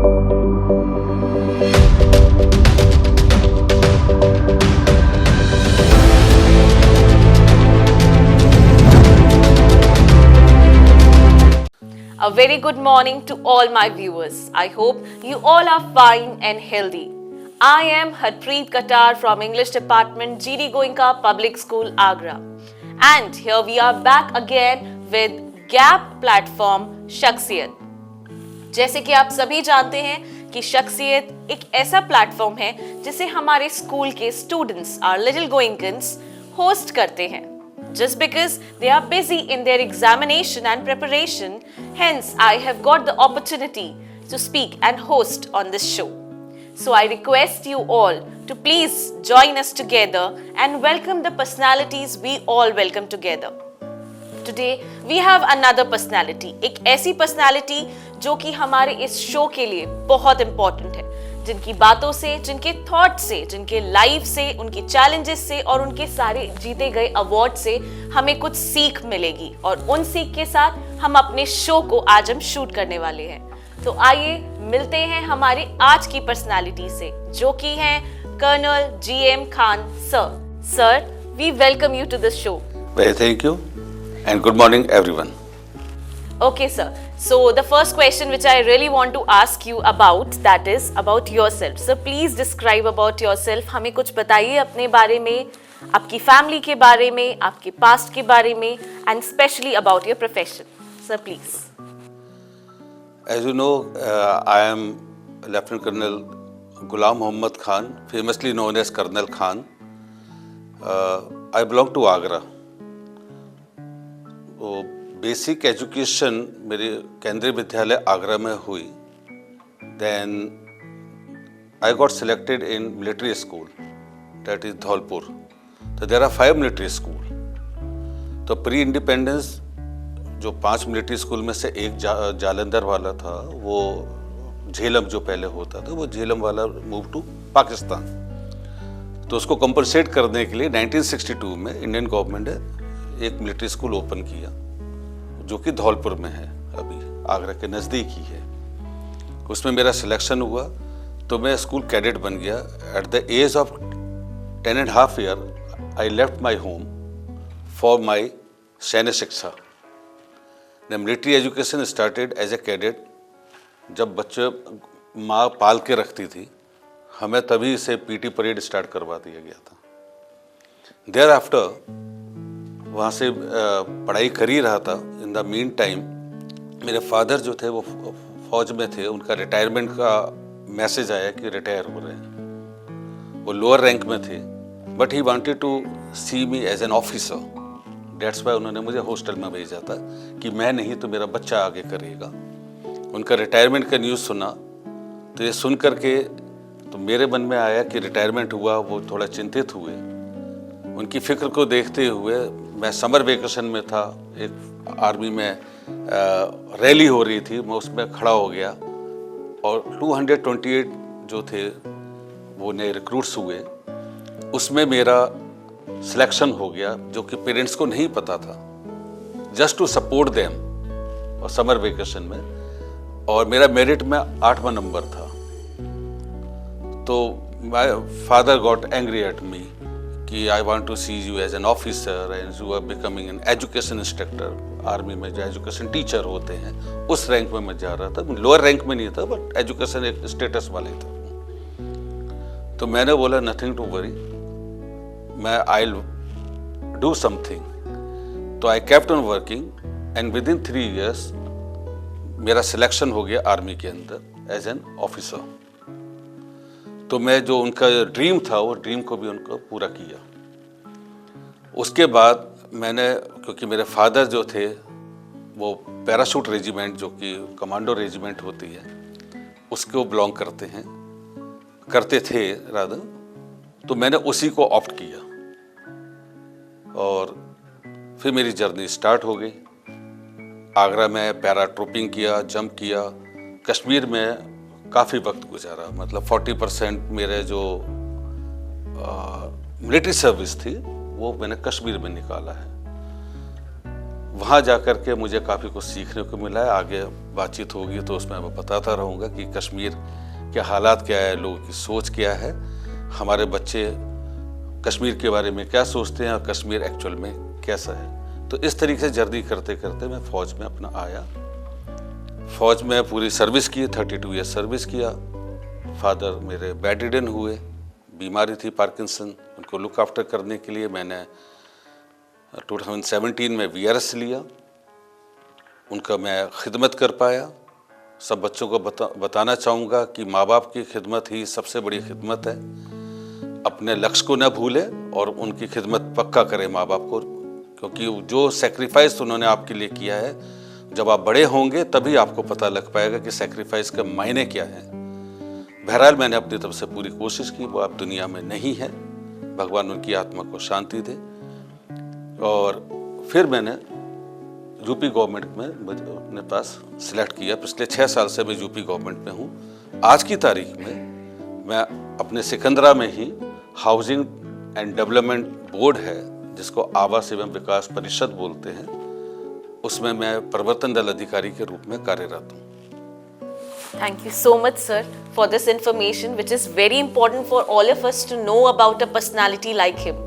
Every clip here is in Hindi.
A very good morning to all my viewers. I hope you all are fine and healthy. I am Harpreet Katar from English Department, GD Goenka Public School, Agra. And here we are back again with Gap platform शख्सियत. जैसे कि आप सभी जानते हैं कि शख्सियत एक ऐसा प्लेटफॉर्म है जिसे हमारे स्कूल के स्टूडेंट्स और लिटिल गोइंकन्स होस्ट करते हैं. Just because they are busy in their examination and preparation, hence I have got the opportunity to speak and host on this show. So I request you all to please join us together and welcome the personalities we all welcome together. Today we have another personality, एक ऐसी personality जो कि हमारे इस शो के लिए बहुत important है, जिनकी बातों से, जिनके थॉट से, जिनके लाइफ से, उनके चैलेंजेस से और उनके सारे जीते गए अवार्ड से हमें कुछ सीख मिलेगी और उन सीख के साथ हम अपने शो को आज हम शूट करने वाले हैं. तो आइए मिलते हैं हमारे आज की पर्सनालिटी से जो कि हैं colonel GM Khan sir. Sir, we welcome you to this show. Very thank you and good morning everyone. Okay sir, so the first question which I really want to ask you about, that is about yourself. So please describe about yourself. हमें कुछ बताइए अपने बारे में, आपकी फैमिली के बारे में, आपके पास्ट के बारे में and especially about your profession. Sir please. As you know, I am Lieutenant Colonel Ghulam Mohammad Khan, famously known as Colonel Khan. I belong to Agra. Basic education मेरी केंद्रीय विद्यालय आगरा में हुई. Then I got selected in military school, that is Dholpur. तो देयर आर 5 मिलिट्री स्कूल. तो प्री इंडिपेंडेंस जो 5 मिलिट्री स्कूल में से एक जालंधर वाला था, वो झेलम जो पहले होता था, वो झेलम वाला मूव टू पाकिस्तान. तो उसको कंपनसेट करने के लिए 1962 में इंडियन गवर्नमेंट ने एक मिलिट्री स्कूल ओपन किया जो कि धौलपुर में है, अभी आगरा के नज़दीक ही है. उसमें मेरा सिलेक्शन हुआ तो मैं स्कूल कैडेट बन गया. At the age of 10.5 year I left my home for my सैन्य शिक्षा. The military education started as a cadet. जब बच्चे माँ पाल के रखती थी, हमें तभी से पीटी परेड स्टार्ट करवा दिया गया था. देयर आफ्टर वहाँ से पढ़ाई कर ही रहा था. इन द मीन टाइम मेरे फादर जो थे वो फौज में थे. उनका रिटायरमेंट का मैसेज आया कि रिटायर हो रहे हैं. वो लोअर रैंक में थे, but he wanted to see me as an officer. That's why उन्होंने मुझे हॉस्टल में भेजा था कि मैं नहीं तो मेरा बच्चा आगे करेगा. उनका रिटायरमेंट का न्यूज़ सुना तो ये सुन करके तो मेरे मन में आया कि रिटायरमेंट हुआ. वो थोड़ा चिंतित हुए. उनकी फ़िक्र को देखते हुए मैं समर वेकेशन में था, एक आर्मी में रैली हो रही थी, मैं उसमें खड़ा हो गया और 228 जो थे वो नए रिक्रूट्स हुए. उसमें मेरा सिलेक्शन हो गया, जो कि पेरेंट्स को नहीं पता था. जस्ट टू सपोर्ट देम और समर वेकेशन में. और मेरा मेरिट में 8वां नंबर था. तो my father got angry at me कि I want to see you as an officer and you are becoming an education instructor. Army में जो एजुकेशन टीचर होते हैं उस रैंक में मैं जा रहा था. लोअर रैंक में नहीं था, बट एजुकेशन एक स्टेटस वाले था. तो मैंने बोला नथिंग टू वरी, मैं आई डू समथिंग. तो I kept on working and within 3 years मेरा सिलेक्शन हो गया आर्मी के अंदर एज एन ऑफिसर. तो मैं जो उनका ड्रीम था वो ड्रीम को भी उनको पूरा किया. उसके बाद मैंने, क्योंकि मेरे फादर जो थे वो पैराशूट रेजिमेंट जो कि कमांडो रेजिमेंट होती है उसको बिलोंग करते थे रादर. तो मैंने उसी को ऑप्ट किया और फिर मेरी जर्नी स्टार्ट हो गई. आगरा में पैराट्रूपिंग किया, जंप किया. कश्मीर में काफ़ी वक्त गुजारा, मतलब 40% मेरे जो मिलिट्री सर्विस थी वो मैंने कश्मीर में निकाला है. वहाँ जा कर के मुझे काफ़ी कुछ सीखने को मिला है। आगे बातचीत होगी तो उसमें मैं बताता रहूँगा कि कश्मीर के हालात क्या है, लोगों की सोच क्या है, हमारे बच्चे कश्मीर के बारे में क्या सोचते हैं और कश्मीर एक्चुअल में कैसा है। तो इस तरीके से जर्नी करते करते मैं फ़ौज में अपना आया। फ़ौज में पूरी सर्विस की, 32 ईयर सर्विस किया। फादर मेरे बेड रिडन हुए, बीमारी थी पार्किंसन, उनको लुक आफ्टर करने के लिए मैंने 2017 में VRS लिया। उनका मैं खिदमत कर पाया। सब बच्चों को बताना चाहूँगा कि माँ बाप की खिदमत ही सबसे बड़ी खिदमत है। अपने लक्ष्य को न भूलें और उनकी खिदमत पक्का करें माँ बाप को, क्योंकि जो सेक्रीफाइस उन्होंने आपके लिए किया है, जब आप बड़े होंगे तभी आपको पता लग पाएगा कि सेक्रीफाइस का मायने क्या है। बहरहाल मैंने अपनी तरफ से पूरी कोशिश की। वो अब दुनिया में नहीं है, भगवान उनकी आत्मा को शांति दे। और फिर मैंने यूपी गवर्नमेंट में अपने पास सिलेक्ट किया। पिछले 6 साल से मैं यूपी गवर्नमेंट में हूँ। आज की तारीख में मैं अपने सिकंदरा में ही हाउसिंग एंड डेवलपमेंट बोर्ड है, जिसको आवास एवं विकास परिषद बोलते हैं, उसमें मैं प्रवर्तन दल अधिकारी के रूप में कार्यरत हूँ। Thank you so much, sir, for this information, which is very important for all of us to know about a personality like him.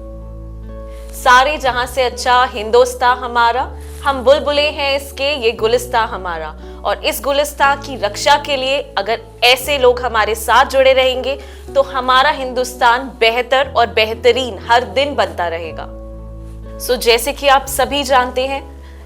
सारे जहां से अच्छा हिंदोस्तां हमारा, हम बुलबुलें हैं इसके, ये गुलिस्तां हमारा। और इस गुलिस्तां की रक्षा के लिए अगर ऐसे लोग हमारे साथ जुड़े रहेंगे तो हमारा हिंदुस्तान बेहतर और बेहतरीन हर दिन बनता रहेगा। जैसे कि आप सभी जानते हैं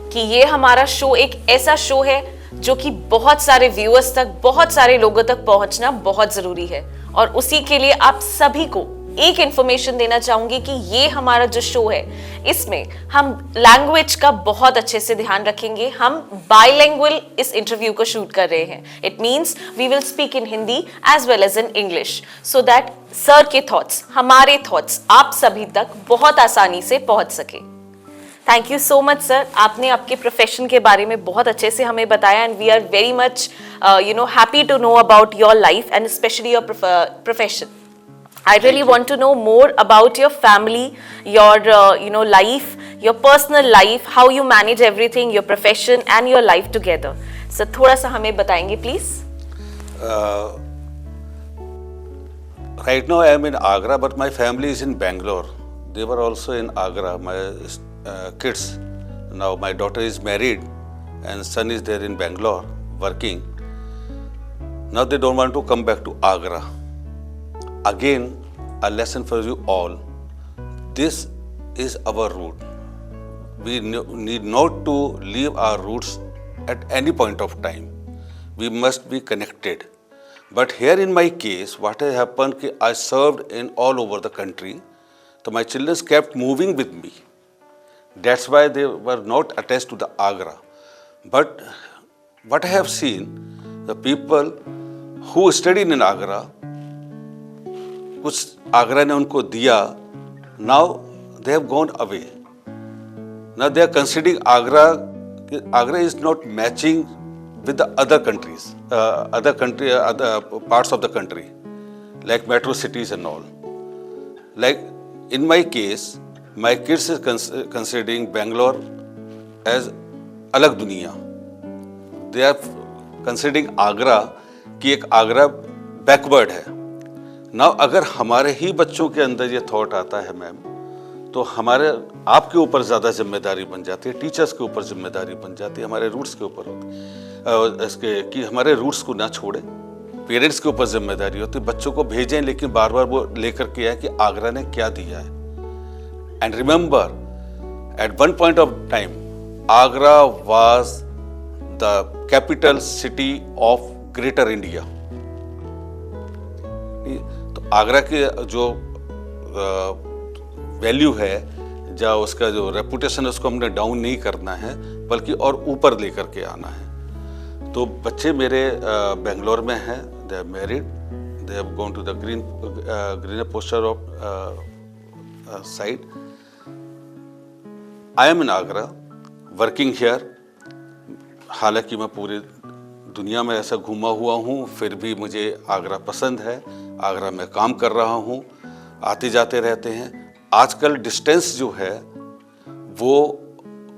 कि ये हमारा शो एक ऐसा शो है जो कि बहुत सारे व्यूअर्स तक, बहुत सारे लोगों तक पहुंचना बहुत जरूरी है। और उसी के लिए आप सभी को एक इंफॉर्मेशन देना चाहूंगी कि ये हमारा जो शो है, इसमें हम लैंग्वेज का बहुत अच्छे से ध्यान रखेंगे। हम बाइलिंगुअल इस इंटरव्यू को शूट कर रहे हैं। It means we will speak in Hindi as well as in English, so that sir के थॉट्स, हमारे थॉट्स आप सभी तक बहुत आसानी से पहुंच सके। Thank you so much sir, आपने आपके प्रोफेशन के बारे में बहुत अच्छे से हमें बताया and we are very much happy to know about your life and specially your profession. I really want to know more about your family, your life, your personal life, how you manage everything, your profession and your life together. So थोड़ा सा हमें बताएंगे please. Right now I am in Agra, but my family is in Bangalore. They were also in Agra. My kids. Now my daughter is married, and son is there in Bangalore working. Now they don't want to come back to Agra. Again, a lesson for you all. This is our root. We need not to leave our roots at any point of time. We must be connected. But here in my case, what has happened, I served in all over the country. So my children kept moving with me. That's why they were not attached to the Agra. But what I have seen, the people who studied in Agra, कुछ आगरा ने उनको दिया, now they have gone away. Now they are considering Agra is not matching with the other countries, other parts of the country, like metro cities and all. Like in my case, my kids is considering Bangalore as अलग दुनिया. They are considering Agra कि एक आगरा बैकवर्ड है. नाउ अगर हमारे ही बच्चों के अंदर ये थॉट आता है मैम, तो हमारे आपके ऊपर ज़्यादा जिम्मेदारी बन जाती है, टीचर्स के ऊपर जिम्मेदारी बन जाती है, हमारे रूट्स के ऊपर होती है इसके कि हमारे रूट्स को ना छोड़ें। पेरेंट्स के ऊपर जिम्मेदारी होती है, बच्चों को भेजें लेकिन बार बार वो लेकर के आए कि आगरा ने क्या दिया है। And remember at one point of time Agra was the capital city of greater India. तो आगरा के जो वैल्यू है, या उसका जो रेपुटेशन है, उसको हमने डाउन नहीं करना है बल्कि और ऊपर लेकर के आना है। तो बच्चे मेरे बेंगलोर में हैं, they are married, they have gone to the greener pasture of side. I am in Agra working here. हालांकि मैं पूरी दुनिया में ऐसा घूमा हुआ हूँ, फिर भी मुझे आगरा पसंद है। आगरा में काम कर रहा हूँ, आते जाते रहते हैं। आजकल डिस्टेंस जो है वो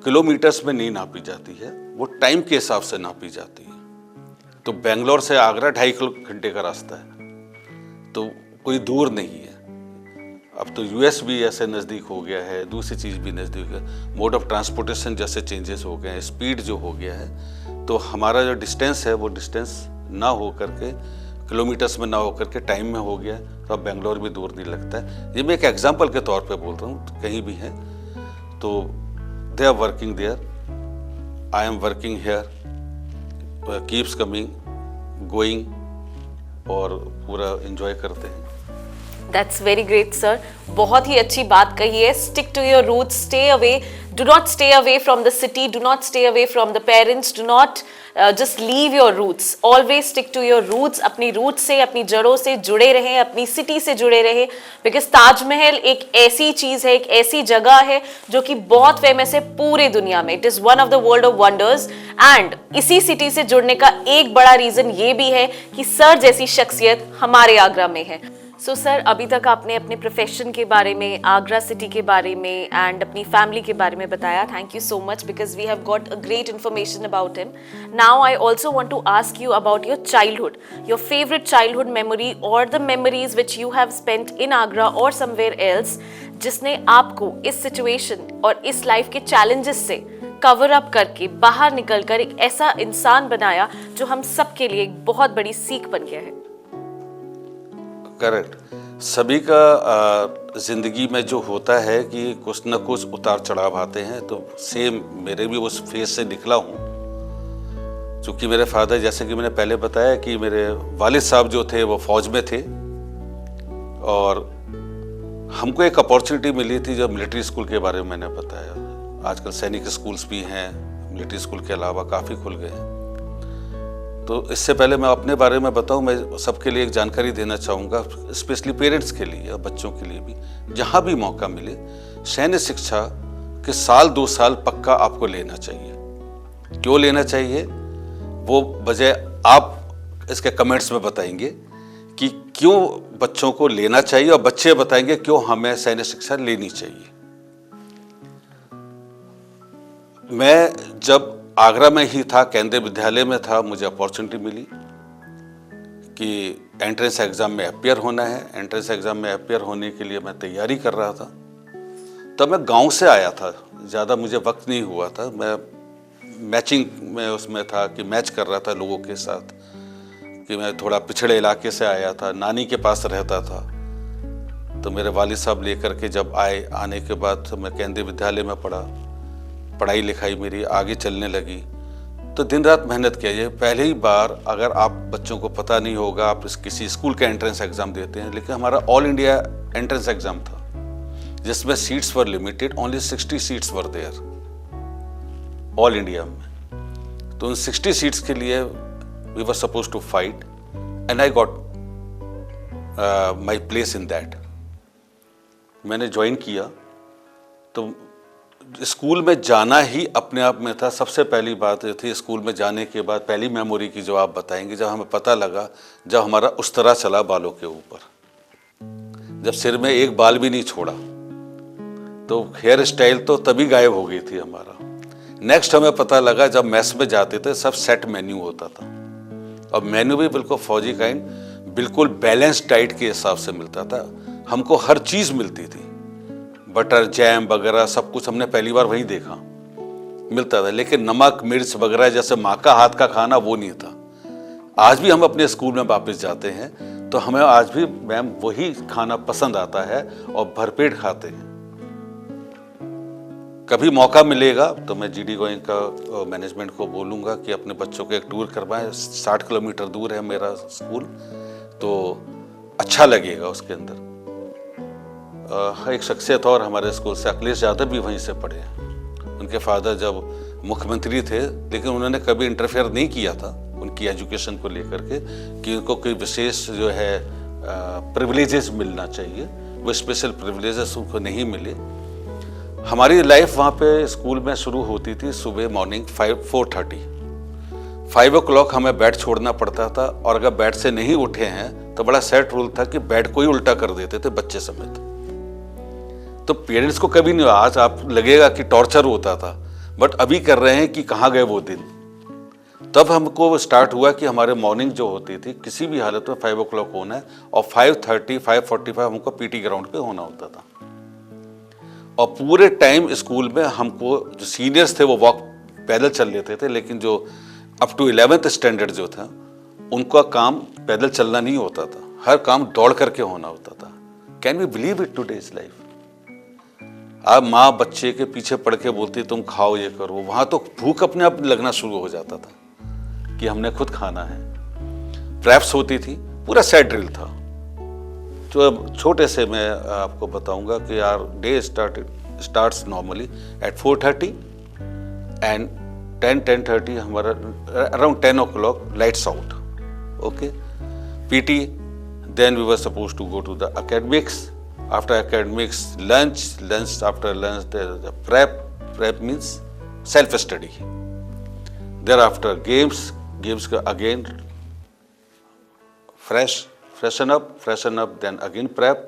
किलोमीटर्स में नहीं नापी जाती है, वो टाइम के हिसाब से नापी जाती है। तो बेंगलोर से आगरा 2.5 घंटे का रास्ता है, तो कोई दूर नहीं है। अब तो यूएस भी ऐसे नज़दीक हो गया है, दूसरी चीज़ भी नज़दीक है, मोड ऑफ ट्रांसपोर्टेशन जैसे चेंजेस हो गए हैं, स्पीड जो हो गया है, तो हमारा जो डिस्टेंस है वो डिस्टेंस ना हो करके किलोमीटर्स में ना हो करके टाइम में हो गया, तो अब बेंगलोर भी दूर नहीं लगता है। ये मैं एक एग्जांपल के तौर पे बोल रहा हूँ, कहीं भी है तो they are working there, I am working here, keeps coming going, और पूरा एंजॉय करते हैं। दैट्स वेरी ग्रेट सर, बहुत ही अच्छी बात कही है। Stick to your roots, stay away, do not stay away from the city, do not stay away from the parents, do not just leave your roots, always stick to your roots. अपनी रूट्स से, अपनी जड़ों से जुड़े रहें, अपनी सिटी से जुड़े रहें, बिकॉज ताजमहल एक ऐसी चीज है, एक ऐसी जगह है जो कि बहुत फेमस है पूरे दुनिया में। It is one of the world of wonders, and इसी सिटी से जुड़ने का एक बड़ा रीजन ये भी है कि सर जैसी शख्सियत हमारे आगरा में है। सो सर, अभी तक आपने अपने प्रोफेशन के बारे में, आगरा सिटी के बारे में एंड अपनी फैमिली के बारे में बताया। Thank you so much, because we have got a great information about him. Now I also want to ask you about your childhood, your favourite childhood memory और the memories which you have spent in Agra और समवेयर एल्स, जिसने आपको इस सिचुएशन और इस लाइफ के चैलेंजेस से कवर अप करके बाहर निकलकर एक ऐसा इंसान बनाया जो हम सबके लिए एक बहुत बड़ी सीख बन गया है। करेक्ट। सभी का जिंदगी में जो होता है कि कुछ न कुछ उतार चढ़ाव आते हैं, तो सेम मेरे भी उस फेज से निकला हूँ। चूँकि मेरे फादर, जैसे कि मैंने पहले बताया कि मेरे वालिद साहब जो थे वो फौज में थे, और हमको एक अपॉर्चुनिटी मिली थी जब मिलिट्री स्कूल के बारे में मैंने बताया। आजकल सैनिक स्कूल्स भी हैं, मिलिट्री स्कूल के अलावा काफ़ी खुल गए हैं। तो इससे पहले मैं अपने बारे में बताऊं, मैं सबके लिए एक जानकारी देना चाहूँगा, स्पेशली पेरेंट्स के लिए और बच्चों के लिए भी। जहाँ भी मौका मिले, सैन्य शिक्षा के 1-2 साल पक्का आपको लेना चाहिए। क्यों लेना चाहिए वो वजह आप इसके कमेंट्स में बताएंगे कि क्यों बच्चों को लेना चाहिए, और बच्चे बताएंगे क्यों हमें सैन्य शिक्षा लेनी चाहिए। मैं जब आगरा में ही था, केंद्रीय विद्यालय में था, मुझे अपॉर्चुनिटी मिली कि एंट्रेंस एग्ज़ाम में अपीयर होना है। एंट्रेंस एग्ज़ाम में अपीयर होने के लिए मैं तैयारी कर रहा था। तब मैं गांव से आया था, ज़्यादा मुझे वक्त नहीं हुआ था। मैं मैचिंग में उसमें था कि मैच कर रहा था लोगों के साथ, कि मैं थोड़ा पिछड़े इलाके से आया था, नानी के पास रहता था। तो मेरे वालिद साहब लेकर के जब आने के बाद तो मैं केंद्रीय विद्यालय में पढ़ा, पढ़ाई लिखाई मेरी आगे चलने लगी। तो दिन रात मेहनत किया। ये पहली बार, अगर आप बच्चों को पता नहीं होगा, आप किसी स्कूल का एंट्रेंस एग्ज़ाम देते हैं, लेकिन हमारा ऑल इंडिया एंट्रेंस एग्ज़ाम था जिसमें seats were limited, only 60 seats were there all India में। तो उन 60 सीट्स के लिए we were suppose to fight, and I got my place in that. मैंने ज्वाइन किया, तो स्कूल में जाना ही अपने आप में था। सबसे पहली बात ये थी, स्कूल में जाने के बाद पहली मेमोरी की जो आप बताएंगे, जब हमें पता लगा, जब हमारा उस्तरा चला बालों के ऊपर, जब सिर में एक बाल भी नहीं छोड़ा, तो हेयर स्टाइल तो तभी गायब हो गई थी हमारा। नेक्स्ट हमें पता लगा, जब मैस में जाते थे सब सेट मेन्यू होता था, और मेन्यू भी बिल्कुल फौजी काइंड, बिल्कुल बैलेंस डाइट के हिसाब से मिलता था। हमको हर चीज़ मिलती थी, बटर जैम वगैरह सब कुछ हमने पहली बार वहीं देखा मिलता था। लेकिन नमक मिर्च वगैरह जैसे माँ का हाथ का खाना वो नहीं था। आज भी हम अपने स्कूल में वापस जाते हैं तो हमें आज भी मैम वही खाना पसंद आता है और भरपेट खाते हैं। कभी मौका मिलेगा तो मैं जीडी गोयनका मैनेजमेंट को बोलूँगा कि अपने बच्चों को एक टूर करवाएं। 60 किलोमीटर दूर है मेरा स्कूल, तो अच्छा लगेगा उसके अंदर। एक शख्सियत और हमारे स्कूल से, अखिलेश यादव भी वहीं से पढ़े हैं। उनके फादर जब मुख्यमंत्री थे, लेकिन उन्होंने कभी इंटरफेयर नहीं किया था उनकी एजुकेशन को लेकर के कि उनको कोई विशेष जो है प्रिविलेजेस मिलना चाहिए, वो स्पेशल प्रिविलेजेस उनको नहीं मिले। हमारी लाइफ वहाँ पे स्कूल में शुरू होती थी सुबह मॉर्निंग 4:30। 5 o'clock हमें बेड छोड़ना पड़ता था, और अगर बेड से नहीं उठे हैं तो बड़ा सेट रूल था कि बेड को ही उल्टा कर देते थे बच्चे समेत। तो पेरेंट्स को कभी नहीं, आज आप लगेगा कि टॉर्चर होता था, बट अभी कर रहे हैं कि कहाँ गए वो दिन। तब हमको स्टार्ट हुआ कि हमारे मॉर्निंग जो होती थी किसी भी हालत में 5 o'clock होना है और 5:30 5:45 हमको पीटी ग्राउंड पे होना होता था। और पूरे टाइम स्कूल में हमको जो सीनियर्स थे वो वॉक पैदल चल लेते थे, लेकिन जो अप टू 11th स्टैंडर्ड जो था उनका काम पैदल चलना नहीं होता था, हर काम दौड़ करके होना होता था। Can we believe it today's life? अब माँ बच्चे के पीछे पड़ के बोलती तुम खाओ ये करो, वहाँ तो भूख अपने आप लगना शुरू हो जाता था कि हमने खुद खाना है। प्रैप्स होती थी, पूरा सेट ड्रिल था। तो अब छोटे से मैं आपको बताऊंगा कि our day starts normally at 4:30 and 10:30 हमारा around 10 o'clock lights out. Okay, PT, then we were suppose to go to the academics. After academics, lunch after lunch there is a prep means self study. Thereafter games again freshen up, then again prep,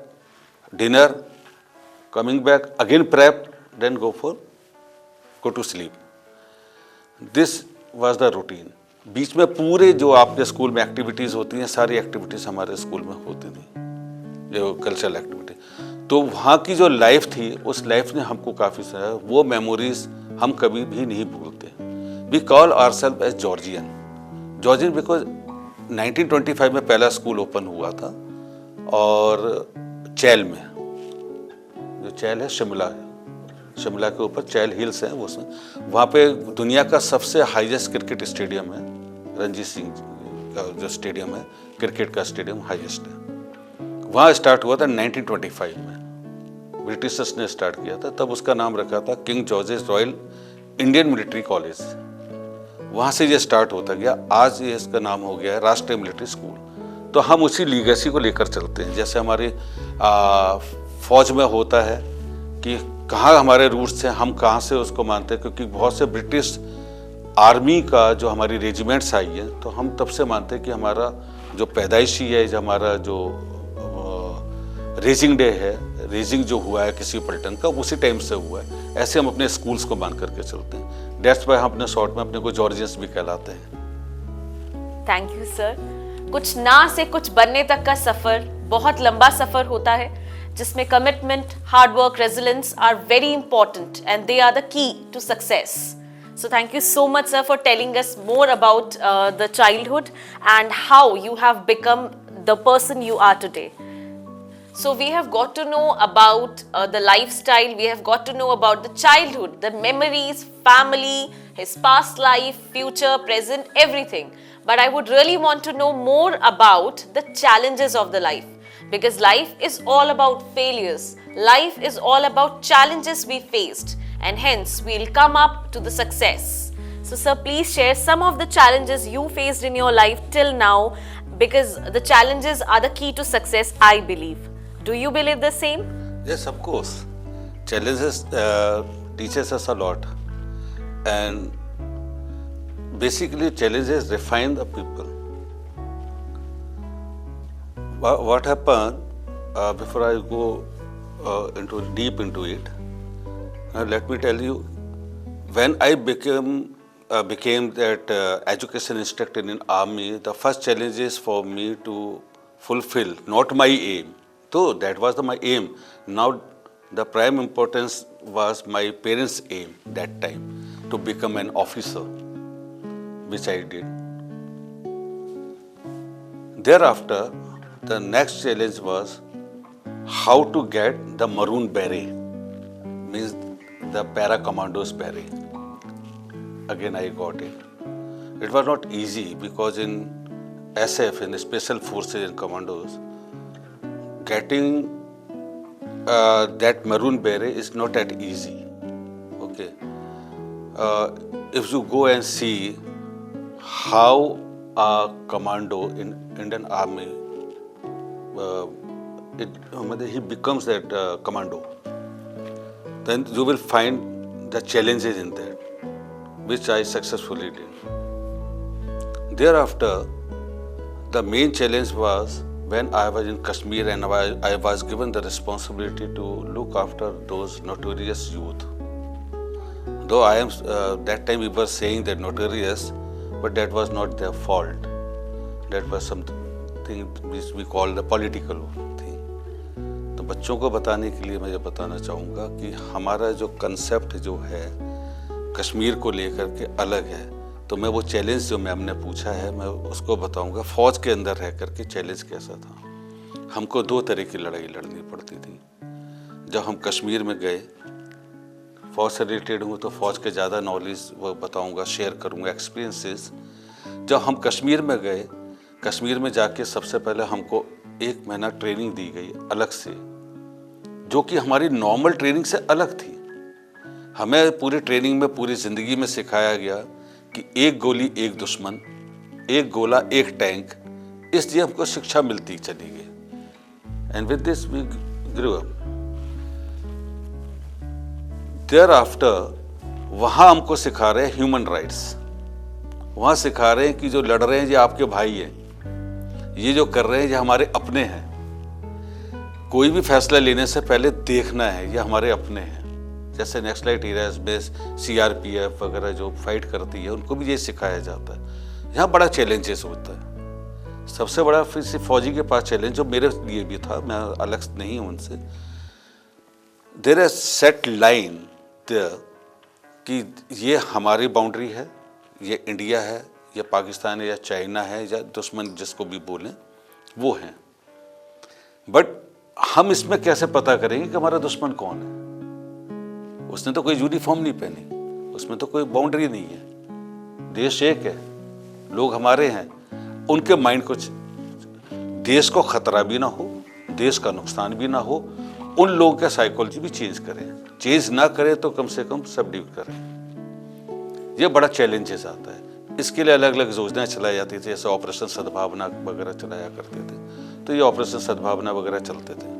dinner, coming back again prep, then go to sleep. This was the routine. बीच में पूरे जो आपके स्कूल में एक्टिविटीज होती हैं सारी एक्टिविटीज हमारे स्कूल में होती थी, जो कल्चरल एक्टिविटी। तो वहाँ की जो लाइफ थी उस लाइफ ने हमको काफ़ी सारा, वो मेमोरीज हम कभी भी नहीं भूलते। We call ourselves as Georgian because 1925 में पहला स्कूल ओपन हुआ था और चैल में, जो चैल है शिमला के ऊपर चैल हिल्स हैं, वो वहाँ पे दुनिया का सबसे हाईएस्ट क्रिकेट स्टेडियम है, रणजीत सिंह का जो स्टेडियम है क्रिकेट का स्टेडियम हाईएस्ट है। वहाँ स्टार्ट हुआ था 1925 में, ब्रिटिशर्स ने स्टार्ट किया था। तब उसका नाम रखा था king George's royal Indian military college. वहाँ से ये स्टार्ट होता गया, आज ये इसका नाम हो गया है राष्ट्रीय मिलिट्री स्कूल। तो हम उसी लीगेसी को लेकर चलते हैं। जैसे हमारी फौज में होता है कि कहाँ हमारे रूट्स हैं, हम कहाँ से उसको मानते हैं, क्योंकि बहुत से ब्रिटिश आर्मी का जो हमारी रेजिमेंट्स आई है तो हम तब से मानते हैं कि हमारा जो पैदाइशी है, जो हमारा जो रेजिंग डे है, रेजिंग जो हुआ है किसी पलटन का उसी टाइम से हुआ है। ऐसे हम अपने स्कूल्स को मान करके चलते हैं। दैट्स व्हाई हम अपने शॉर्ट में अपने को जॉर्जियंस भी कहलाते हैं। Thank you sir. कुछ ना से कुछ बनने तक का सफर बहुत लंबा सफर होता है, जिसमें commitment, hard work, resilience are very important and they are the key to success. So thank you so much, sir, for telling us more about the childhood and how you have become the person you are today. So we have got to know about the lifestyle, we have got to know about the childhood, the memories, family, his past life, future, present, everything. But I would really want to know more about the challenges of the life. Because life is all about failures. Life is all about challenges we faced. And hence, we'll come up to the success. So sir, please share some of the challenges you faced in your life till now, because the challenges are the key to success, I believe. Do you believe the same? Yes, of course. Challenges teaches us a lot. And basically, challenges refine the people. What happened, before I go deep into it, let me tell you, when I became that education instructor in army, the first challenge is for me to fulfill, not my aim. Though that was my aim. Now the prime importance was my parents' aim that time, to become an officer, which I did. Thereafter, the next challenge was how to get the maroon beret, means the para commandos beret. Again I got it. It was not easy because in SF, in special forces and commandos, getting that maroon beret is not that easy. Okay. If you go and see how a commando in Indian Army, he becomes that commando, then you will find the challenges in that, which I successfully did. Thereafter, the main challenge was when I was in Kashmir and I was given the responsibility to look after those notorious youth. though I am that time we were saying that notorious, but that was not their fault. That was something which we call the political thing. तो बच्चों को बताने के लिए मैं ये बताना चाहूँगा कि हमारा जो कंसेप्ट जो है कश्मीर को लेकर के अलग है। तो मैं वो चैलेंज जो मैम ने पूछा है मैं उसको बताऊँगा। फौज के अंदर रह कर के चैलेंज कैसा था। हमको 2 तरह की लड़ाई लड़नी पड़ती थी। जब हम कश्मीर में गए, फौज से रिलेटेड हूँ तो फौज के ज़्यादा नॉलेज वो बताऊँगा, शेयर करूँगा एक्सपीरियंसेस। जब हम कश्मीर में गए, कश्मीर में जाके सबसे पहले हमको 1 महीना ट्रेनिंग दी गई अलग से, जो कि हमारी नॉर्मल ट्रेनिंग से अलग थी। हमें पूरी ट्रेनिंग में, पूरी ज़िंदगी में सिखाया गया कि 1 गोली 1 दुश्मन, 1 गोला 1 टैंक, इसलिए हमको शिक्षा मिलती चली गई। And with this we grew up. Thereafter वहाँ हमको सिखा रहे हैं ह्यूमन राइट्स। वहाँ सिखा रहे हैं कि जो लड़ रहे हैं ये आपके भाई हैं, ये जो कर रहे हैं ये हमारे अपने हैं। कोई भी फैसला लेने से पहले देखना है ये हमारे अपने हैं। जैसे नेक्सलाइट एरियाज में CRPF वगैरह जो फाइट करती है उनको भी ये सिखाया जाता है। यहाँ बड़ा चैलेंजेस होता है। सबसे बड़ा फिर से फौजी के पास चैलेंज जो मेरे लिए भी था, मैं अलग नहीं हूँ उनसे, there is set line there कि ये हमारी बाउंड्री है, ये इंडिया है, ये पाकिस्तान है या चाइना है या दुश्मन जिसको भी बोलें वो हैं। बट हम इसमें कैसे पता करेंगे कि हमारा दुश्मन कौन है? उसने तो कोई यूनिफॉर्म नहीं पहनी, उसमें तो कोई बाउंड्री नहीं है। देश एक है, लोग हमारे हैं। उनके माइंड को, देश को खतरा भी ना हो, देश का नुकसान भी ना हो, उन लोगों का साइकोलॉजी भी चेंज करें। चेंज ना करें तो कम से कम सबड्यू करें। ये बड़ा चैलेंजेस आता है। इसके लिए अलग अलग योजनाएं चलाई जाती थी, जैसे ऑपरेशन सद्भावना वगैरह चलाया करते थे। तो ये ऑपरेशन सद्भावना वगैरह चलते थे।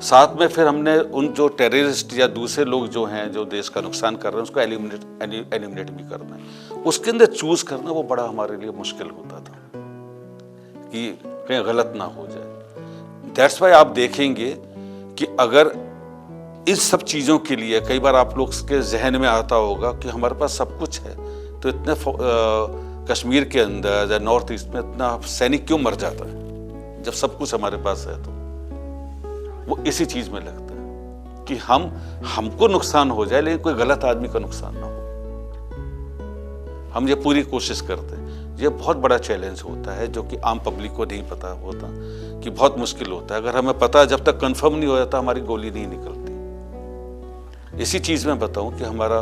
साथ में फिर हमने उन जो टेररिस्ट या दूसरे लोग जो हैं जो देश का नुकसान कर रहे हैं उसको एलिमिनेट भी करना है। उसके अंदर चूज करना वो बड़ा हमारे लिए मुश्किल होता था कि कहीं गलत ना हो जाए। दैट्स वाई आप देखेंगे कि अगर इस सब चीज़ों के लिए कई बार आप लोग के जहन में आता होगा कि हमारे पास सब कुछ है, तो इतने कश्मीर के अंदर या नॉर्थ ईस्ट में इतना सैनिक क्यों मर जाता है जब सब कुछ हमारे पास है? तो वो इसी चीज में लगता है कि हमको नुकसान हो जाए लेकिन कोई गलत आदमी का नुकसान ना हो। हम ये पूरी कोशिश करते हैं। ये बहुत बड़ा चैलेंज होता है जो कि आम पब्लिक को नहीं पता होता, कि बहुत मुश्किल होता है। अगर हमें पता है, जब तक कंफर्म नहीं हो जाता हमारी गोली नहीं निकलती। इसी चीज में बताऊं कि हमारा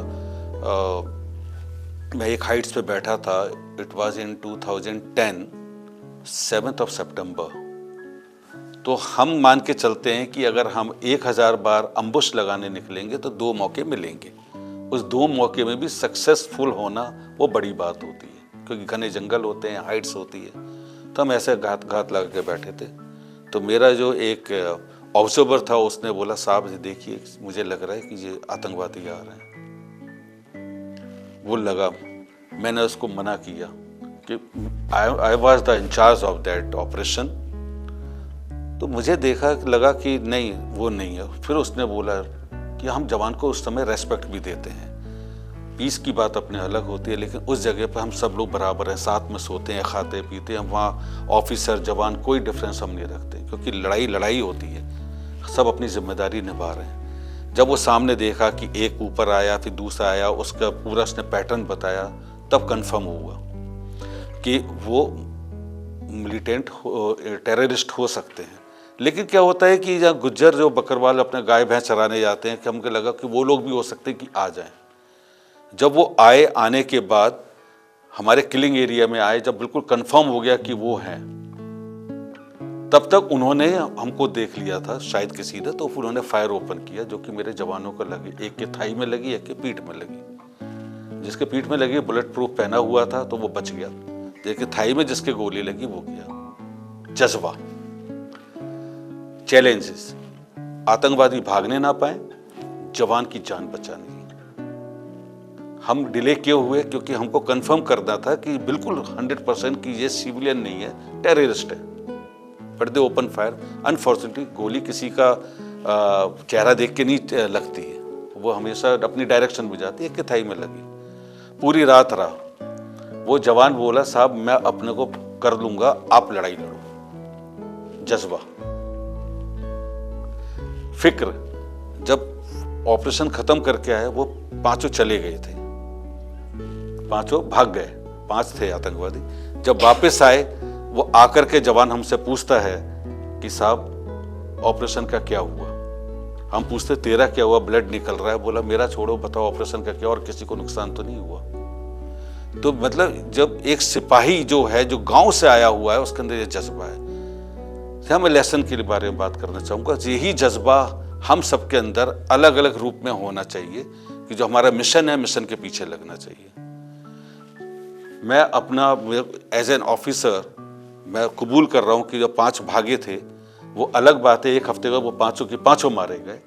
मैं एक हाइट्स पे बैठा था। It was in 2010 7th of September। तो हम मान के चलते हैं कि अगर हम 1000 बार अम्बुश लगाने निकलेंगे तो 2 मौके मिलेंगे। उस 2 मौके में भी सक्सेसफुल होना वो बड़ी बात होती है, क्योंकि घने जंगल होते हैं, हाइट्स होती है। तो हम ऐसे घात लगा के बैठे थे। तो मेरा जो एक ऑब्जर्वर था उसने बोला, साहब देखिए मुझे लग रहा है कि ये आतंकवादी आ रहे हैं। वो लगा, मैंने उसको मना किया कि I was the incharge of that operation. तो मुझे लगा कि नहीं, वो नहीं है। फिर उसने बोला कि हम जवान को उस समय रेस्पेक्ट भी देते हैं। पीस की बात अपने अलग होती है, लेकिन उस जगह पर हम सब लोग बराबर हैं, साथ में सोते हैं, खाते पीते हैं। वहाँ ऑफिसर जवान कोई डिफरेंस हम नहीं रखते, क्योंकि लड़ाई होती है, सब अपनी जिम्मेदारी निभा रहे हैं। जब वो सामने देखा कि एक ऊपर आया फिर दूसरा आया, उसका पूरा उसने पैटर्न बताया, तब कंफर्म हुआ कि वो मिलिटेंट टेररिस्ट हो सकते हैं। लेकिन क्या होता है कि जहाँ गुज्जर जो बकरवाल अपने गाय भैंस चराने जाते हैं, कि हमको लगा कि वो लोग भी हो सकते हैं कि आ जाएं। जब वो आने के बाद हमारे किलिंग एरिया में आए, जब बिल्कुल कंफर्म हो गया कि वो हैं, तब तक उन्होंने हमको देख लिया था शायद किसी ने, तो फिर उन्होंने फायर ओपन किया, जो कि मेरे जवानों को लगी। एक के थाई में लगी, एक के पीठ में लगी। जिसके पीठ में लगी बुलेट प्रूफ पहना हुआ था तो वो बच गया, जिसके थाई में जिसके गोली लगी वो गया। जज्बा, चैलेंजेस, आतंकवादी भागने ना पाए, जवान की जान बचानी। हम डिले क्यों हुए? क्योंकि हमको कंफर्म करना था कि बिल्कुल 100% कि ये सिविलियन नहीं है, टेररिस्ट है। But they open fire. Unfortunately गोली किसी का चेहरा देख के नहीं लगती है, वो हमेशा अपनी डायरेक्शन में जाती है, एक थाई में लगी, पूरी रात रहा। वो जवान बोला, साहब मैं अपने को कर लूंगा, आप लड़ाई लड़ो। जज्बा, फिक्र। जब ऑपरेशन खत्म करके आए, वो पांचों चले गए थे, पांचों भाग गए, 5 थे आतंकवादी। जब वापस आए, वो आकर के जवान हमसे पूछता है कि साहब ऑपरेशन का क्या हुआ। हम पूछते तेरा क्या हुआ, ब्लड निकल रहा है। बोला मेरा छोड़ो, बताओ ऑपरेशन का क्या, और किसी को नुकसान तो नहीं हुआ। तो मतलब जब एक सिपाही जो है, जो गांव से आया हुआ है, उसके अंदर ये जज्बा है। मैं लेसन के बारे में बात करना चाहूंगा। यही जज्बा हम सबके अंदर अलग अलग रूप में होना चाहिए कि जो हमारा मिशन है, मिशन के पीछे लगना चाहिए। मैं अपना एज एन ऑफिसर मैं कबूल कर रहा हूं कि जो 5 भागे थे, वो अलग बात है, एक हफ्ते बाद वो 5 के 5 मारे गए,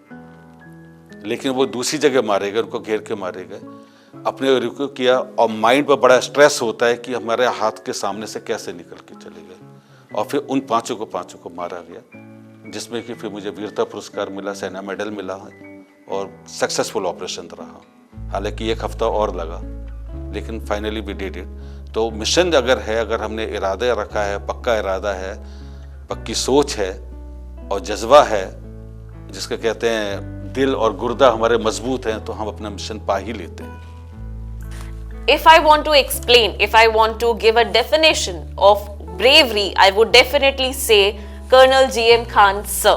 लेकिन वो दूसरी जगह मारे गए, उनको घेर के मारे गए। अपने रिक्यू किया, और माइंड पर बड़ा स्ट्रेस होता है कि हमारे हाथ के सामने से कैसे निकल के चले गए। और फिर उन 5 को मारा गया, जिसमें कि फिर मुझे वीरता पुरस्कार मिला, सेना मेडल मिला है, और सक्सेसफुल ऑपरेशन रहा। हालांकि 1 हफ्ता और लगा, लेकिन फाइनली वी डिड इट। तो मिशन अगर है, अगर हमने इरादा रखा है, पक्का इरादा है, पक्की सोच है और जज्बा है, जिसका कहते हैं दिल और गुर्दा हमारे मजबूत हैं, तो हम अपना मिशन पा ही लेते हैं। If I want to explain, if I want to give a definition of bravery, I would definitely say Colonel G.M. Khan, sir.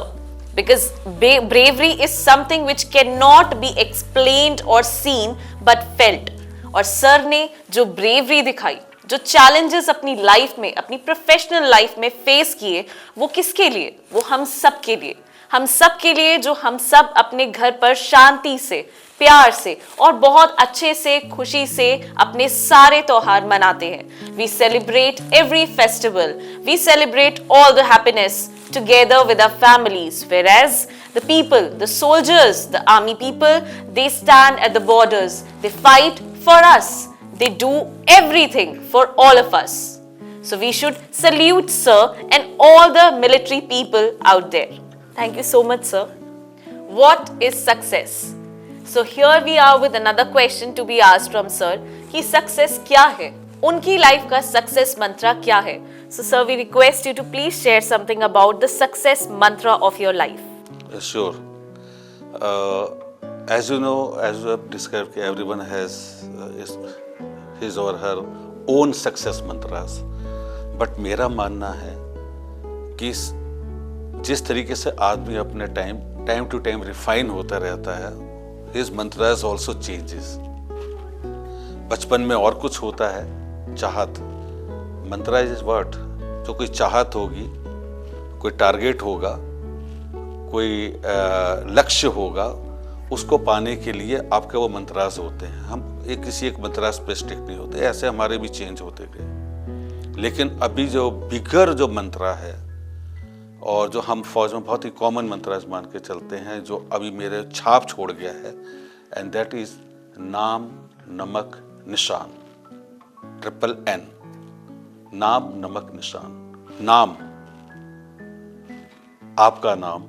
Because bravery is something which cannot be explained or seen but felt. और सर ने जो bravery दिखाई, जो challenges अपनी लाइफ में, अपनी प्रोफेशनल लाइफ में फेस किए, वो किसके लिए? वो हम सब के लिए, हम सब के लिए, जो हम सब अपने घर पर शांति से, प्यार से और बहुत अच्छे से, खुशी से अपने सारे त्योहार मनाते हैं। We celebrate every festival, we celebrate all the happiness together with our families, whereas the people, the soldiers, the army people, they stand at the borders, they fight for us, they do everything for all of us. So we should salute sir and all the military people out there. Thank you so much, sir. What is success? So here we are with another question to be asked from sir कि success क्या है? उनकी लाइफ का success mantra क्या है? So sir, we request you to please share something about the success mantra of your life. Sure. As you know, as you have described, everyone has his or her own success mantras. But मेरा मानना है कि जिस तरीके से आदमी अपने टाइम टू टाइम रिफाइन होता रहता है, his mantras also changes. बचपन में और कुछ होता है, चाहत। मंत्रा इज व्हाट? जो कोई चाहत होगी, कोई टारगेट होगा, कोई लक्ष्य होगा, उसको पाने के लिए आपके वो मंत्रास होते हैं। हम किसी एक मंत्रास पे स्टिक नहीं होते, ऐसे हमारे भी चेंज होते गए। लेकिन अभी जो बिगर जो मंत्रा है, और जो हम फौज में बहुत ही कॉमन मंत्रास मान के चलते हैं, जो अभी मेरे छाप छोड़ गया है, एंड दैट इज नाम नमक निशान, NNN, नाम नमक निशान। नाम, आपका नाम,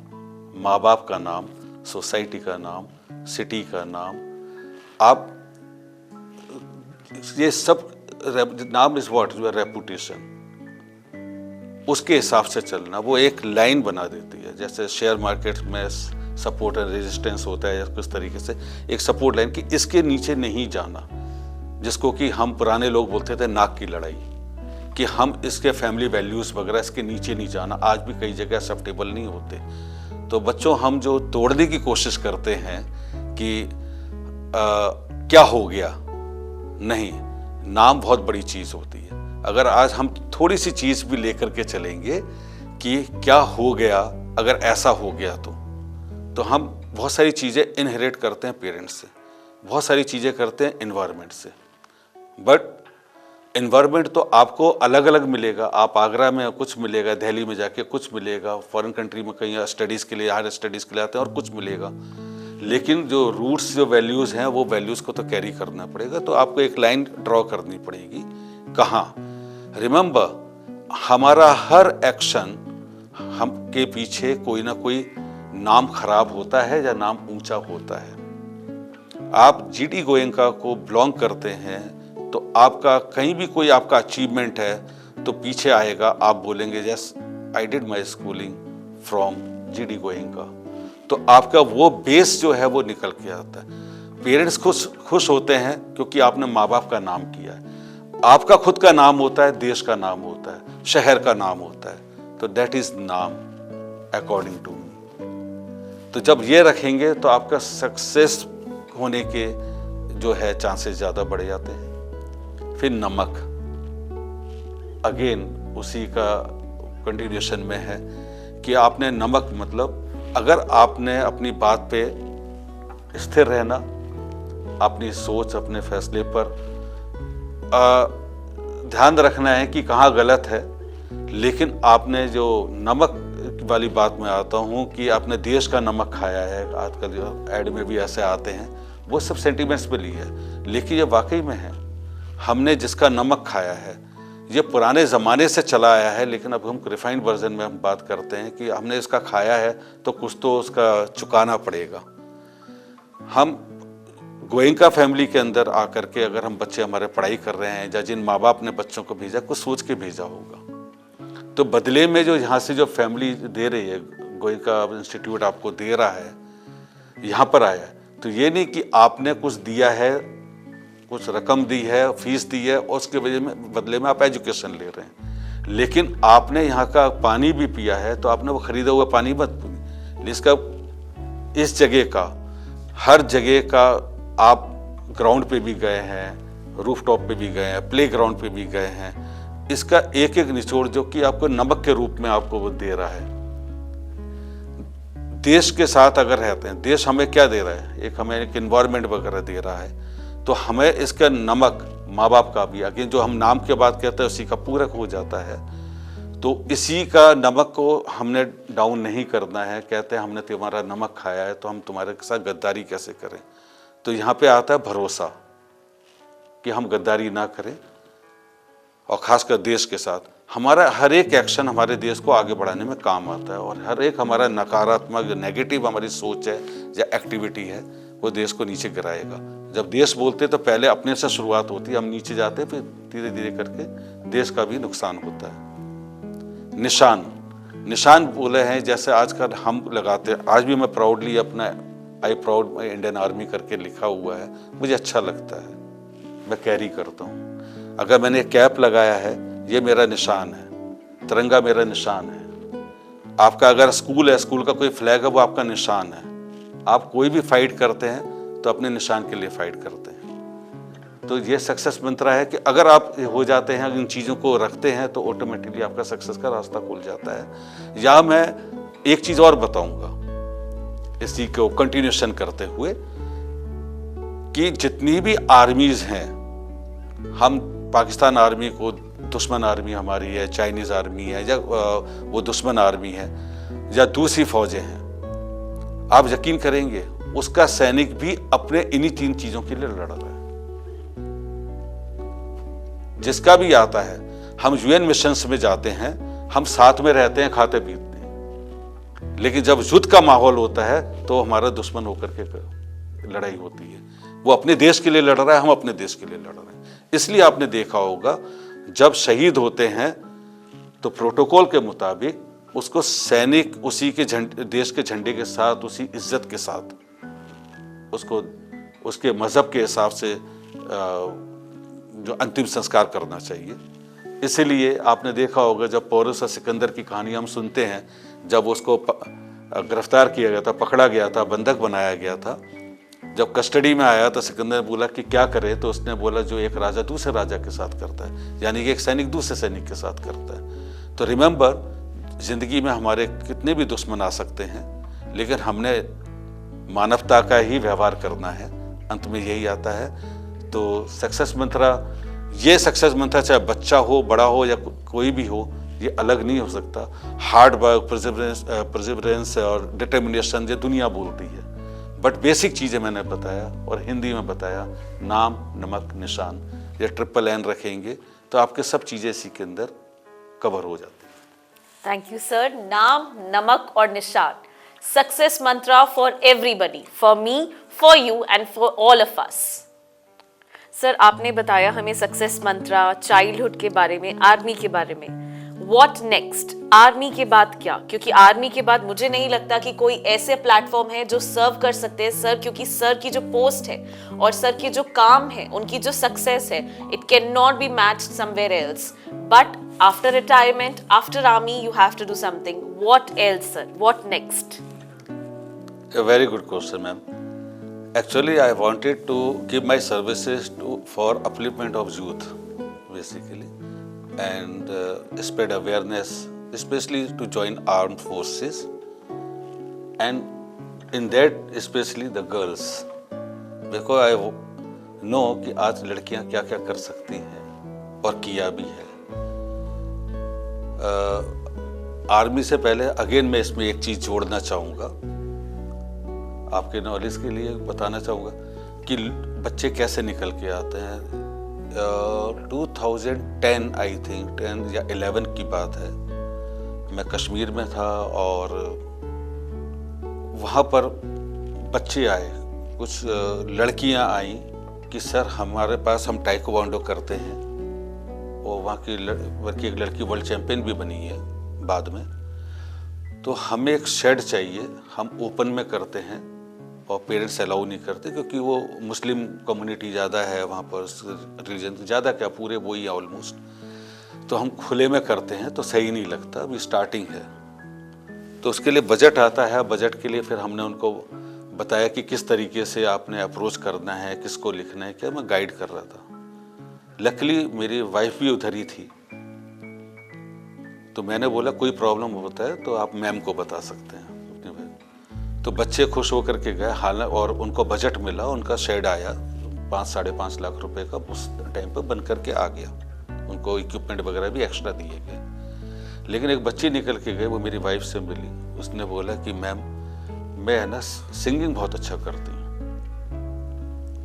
माँ बाप का नाम, सोसाइटी का नाम, सिटी का नाम, आप ये सब, नाम इज व्हाट, योर रेपुटेशन, उसके हिसाब से चलना। वो एक लाइन बना देती है, जैसे शेयर मार्केट में सपोर्ट एंड रेजिस्टेंस होता है, या किस तरीके से एक सपोर्ट लाइन कि इसके नीचे नहीं जाना, जिसको कि हम पुराने लोग बोलते थे नाक की लड़ाई, कि हम इसके फैमिली वैल्यूज वगैरह इसके नीचे नहीं जाना। आज भी कई जगह एक्सेप्टेबल नहीं होते। तो बच्चों, हम जो तोड़ने की कोशिश करते हैं कि क्या हो गया, नहीं, नाम बहुत बड़ी चीज होती है। अगर आज हम थोड़ी सी चीज भी लेकर के चलेंगे कि क्या हो गया, अगर ऐसा हो गया तो हम बहुत सारी चीजें इनहेरिट करते हैं पेरेंट्स से, बहुत सारी चीजें करते हैं एनवायरनमेंट से। बट एनवायरनमेंट तो आपको अलग अलग मिलेगा। आप आगरा में कुछ मिलेगा, दिल्ली में जाके कुछ मिलेगा, फॉरेन कंट्री में कहीं स्टडीज के लिए, हायर स्टडीज के लिए आते हैं और कुछ मिलेगा। लेकिन जो रूट्स, जो वैल्यूज हैं, वो वैल्यूज को तो कैरी करना पड़ेगा। तो आपको एक लाइन ड्रॉ करनी पड़ेगी। कहाँ? रिमेंबर, हमारा हर एक्शन, हम के पीछे कोई ना कोई नाम खराब होता है या नाम ऊंचा होता है। आप जीडी गोयनका को बिलोंग करते हैं तो आपका कहीं भी कोई आपका अचीवमेंट है तो पीछे आएगा, आप बोलेंगे yes I did my schooling from GD Goenka. तो आपका वो बेस जो है वो निकल के आता है। पेरेंट्स खुश होते हैं क्योंकि आपने माँ बाप का नाम किया है। आपका खुद का नाम होता है, देश का नाम होता है, शहर का नाम होता है, तो दैट इज नाम अकॉर्डिंग टू मी। तो जब ये रखेंगे तो आपका सक्सेस होने के जो है चांसेस ज़्यादा बढ़ जाते हैं। फिर नमक, अगेन उसी का कंटिन्यूशन में है कि आपने नमक मतलब अगर आपने अपनी बात पे स्थिर रहना, अपनी सोच अपने फैसले पर ध्यान रखना है कि कहाँ गलत है, लेकिन आपने जो नमक वाली बात में आता हूँ कि आपने देश का नमक खाया है, आजकल जो ऐड में भी ऐसे आते हैं, वो सब सेंटिमेंट्स पे लिए है, लेकिन ये वाकई में है। हमने जिसका नमक खाया है ये पुराने ज़माने से चला आया है, लेकिन अब हम रिफाइंड वर्जन में हम बात करते हैं कि हमने इसका खाया है तो कुछ तो उसका चुकाना पड़ेगा। हम गोयनका फैमिली के अंदर आकर के अगर हम बच्चे हमारे पढ़ाई कर रहे हैं या जिन माँ बाप ने बच्चों को भेजा, कुछ सोच के भेजा होगा, तो बदले में जो यहाँ से जो फैमिली दे रही है, गोयनका इंस्टीट्यूट आपको दे रहा है, यहाँ पर आया है, तो ये नहीं कि आपने कुछ दिया है, कुछ रकम दी है, फीस दी है और उसके बदले में आप एजुकेशन ले रहे हैं, लेकिन आपने यहाँ का पानी भी पिया है तो आपने वो खरीदा हुआ पानी मत पिए। इसका इस जगह का, हर जगह का, आप ग्राउंड पे भी गए हैं, रूफटॉप पे भी गए हैं, प्ले ग्राउंड पे भी गए हैं, इसका एक एक निचोड़ जो कि आपको नमक के रूप में आपको वो दे रहा है। देश के साथ अगर रहते हैं, देश हमें क्या दे रहा है, एक हमें एक इन्वायरमेंट वगैरह दे रहा है, तो हमें इसका नमक माँ बाप का भी, अगेन जो हम नाम के बाद कहते हैं उसी का पूरक हो जाता है। तो इसी का नमक को हमने डाउन नहीं करना है। कहते हैं हमने तुम्हारा नमक खाया है तो हम तुम्हारे साथ गद्दारी कैसे करें। तो यहाँ पे आता है भरोसा कि हम गद्दारी ना करें, और खासकर देश के साथ हमारा हर एक एक्शन हमारे देश को आगे बढ़ाने में काम आता है, और हर एक हमारा नकारात्मक नेगेटिव हमारी सोच है या एक्टिविटी है वो देश को नीचे गिराएगा। जब देश बोलते तो पहले अपने से शुरुआत होती है, हम नीचे जाते फिर धीरे धीरे करके देश का भी नुकसान होता है। निशान बोले हैं जैसे आजकल हम लगाते हैं, आज भी मैं प्राउडली अपना आई प्राउड इंडियन आर्मी करके लिखा हुआ है, मुझे अच्छा लगता है, मैं कैरी करता हूँ। अगर मैंने कैप लगाया है ये मेरा निशान है, तिरंगा मेरा निशान है। आपका अगर स्कूल है, स्कूल का कोई फ्लैग है, वो आपका निशान है। आप कोई भी फाइट करते हैं तो अपने निशान के लिए फाइट करते हैं। तो ये सक्सेस मंत्र है कि अगर आप हो जाते हैं, इन चीज़ों को रखते हैं तो ऑटोमेटिकली आपका सक्सेस का रास्ता खुल जाता है। या मैं एक चीज़ और बताऊंगा इसी को कंटिन्यूशन करते हुए कि जितनी भी आर्मीज हैं, हम पाकिस्तान आर्मी को दुश्मन आर्मी हमारी है, चाइनीज़ आर्मी है, या वो दुश्मन आर्मी है, या दूसरी फौजें हैं, आप यकीन करेंगे उसका सैनिक भी अपने इन्हीं 3 चीजों के लिए लड़ रहा है। जिसका भी आता है, हम यूएन मिशंस में जाते हैं, हम साथ में रहते हैं, खाते पीते हैं, लेकिन जब युद्ध का माहौल होता है तो हमारा दुश्मन होकर के लड़ाई होती है। वो अपने देश के लिए लड़ रहा है, हम अपने देश के लिए लड़ रहे हैं। इसलिए आपने देखा होगा जब शहीद होते हैं तो प्रोटोकॉल के मुताबिक उसको सैनिक उसी के देश के झंडे के साथ, उसी इज्जत के साथ, उसको उसके मजहब के हिसाब से जो अंतिम संस्कार करना चाहिए। इसीलिए आपने देखा होगा जब पोरस और सिकंदर की कहानी हम सुनते हैं, जब उसको गिरफ्तार किया गया था, पकड़ा गया था, बंधक बनाया गया था, जब कस्टडी में आया तो सिकंदर ने बोला कि क्या करे, तो उसने बोला जो एक राजा दूसरे राजा के साथ करता है, यानी कि एक सैनिक दूसरे सैनिक के साथ करता है। तो रिमेंबर, जिंदगी में हमारे कितने भी दुश्मन आ सकते हैं, लेकिन हमने मानवता का ही व्यवहार करना है, अंत में यही आता है। तो सक्सेस मंत्र, ये सक्सेस मंत्र चाहे बच्चा हो, बड़ा हो या कोई भी हो, ये अलग नहीं हो सकता। हार्ड वर्क, परसिवरेंस और डिटर्मिनेशन ये दुनिया बोलती है, बट बेसिक चीज़ें मैंने बताया और हिंदी में बताया, नाम, नमक, निशान, ये ट्रिपल एन रखेंगे तो आपके सब चीज़ें इसी के अंदर कवर हो जाती हैं। Thank you sir. नाम, नमक और निशान, success Mantra for everybody, for me, for you and for all of us. Sir, आपने बताया हमें सक्सेस मंत्रा, चाइल्डहुड के बारे में, आर्मी के बारे में. What next? आर्मी के बाद क्या? क्योंकि आर्मी के बाद मुझे नहीं लगता कि कोई ऐसे प्लेटफॉर्म है जो सर्व कर सकते हैं सर, क्योंकि सर की जो पोस्ट है और सर की जो काम है, उनकी जो सक्सेस है, it can not be matched somewhere else. But after retirement, after army, you have to do something. What else sir? What next? A very good question, ma'am. Actually, I wanted to give my services for upliftment of youth, basically, and spread awareness, especially to join armed forces, and in that, especially the girls, because I know कि आज लड़कियां क्या क्या कर सकती हैं और किया भी है. आर्मी से पहले अगेन मैं इसमें एक चीज़ जोड़ना चाहूँगा, आपके नॉलेज के लिए बताना चाहूँगा कि बच्चे कैसे निकल के आते हैं. 2010 आई थिंक 10 या 11 की बात है, मैं कश्मीर में था और वहाँ पर बच्चे आए, कुछ लड़कियाँ आई कि सर हमारे पास, हम टाइकोवांडो करते हैं, और वहाँ की एक लड़की वर्ल्ड चैम्पियन भी बनी है बाद में, तो हमें एक शेड चाहिए, हम ओपन में करते हैं और पेरेंट्स अलाउ नहीं करते क्योंकि वो मुस्लिम कम्युनिटी ज़्यादा है वहाँ पर, रिलीजन ज़्यादा क्या पूरे वही है ऑलमोस्ट, तो हम खुले में करते हैं तो सही नहीं लगता, अभी स्टार्टिंग है. तो उसके लिए बजट आता है, बजट के लिए फिर हमने उनको बताया कि किस तरीके से आपने अप्रोच करना है, किसको लिखना है, क्या मैं गाइड कर रहा था. लकीली मेरी वाइफ भी उधर ही थी, तो मैंने बोला कोई प्रॉब्लम होता है तो आप मैम को बता सकते हैं. तो बच्चे खुश होकर के गए, हालांकि और उनको बजट मिला, उनका शेड आया 5-5.5 लाख रुपए का, उस टाइम पर बन करके आ गया. उनको इक्विपमेंट वगैरह भी एक्स्ट्रा दिए गए. लेकिन एक बच्ची निकल के गई, वो मेरी वाइफ से मिली, उसने बोला कि मैम मैं है ना सिंगिंग बहुत अच्छा करती हूँ.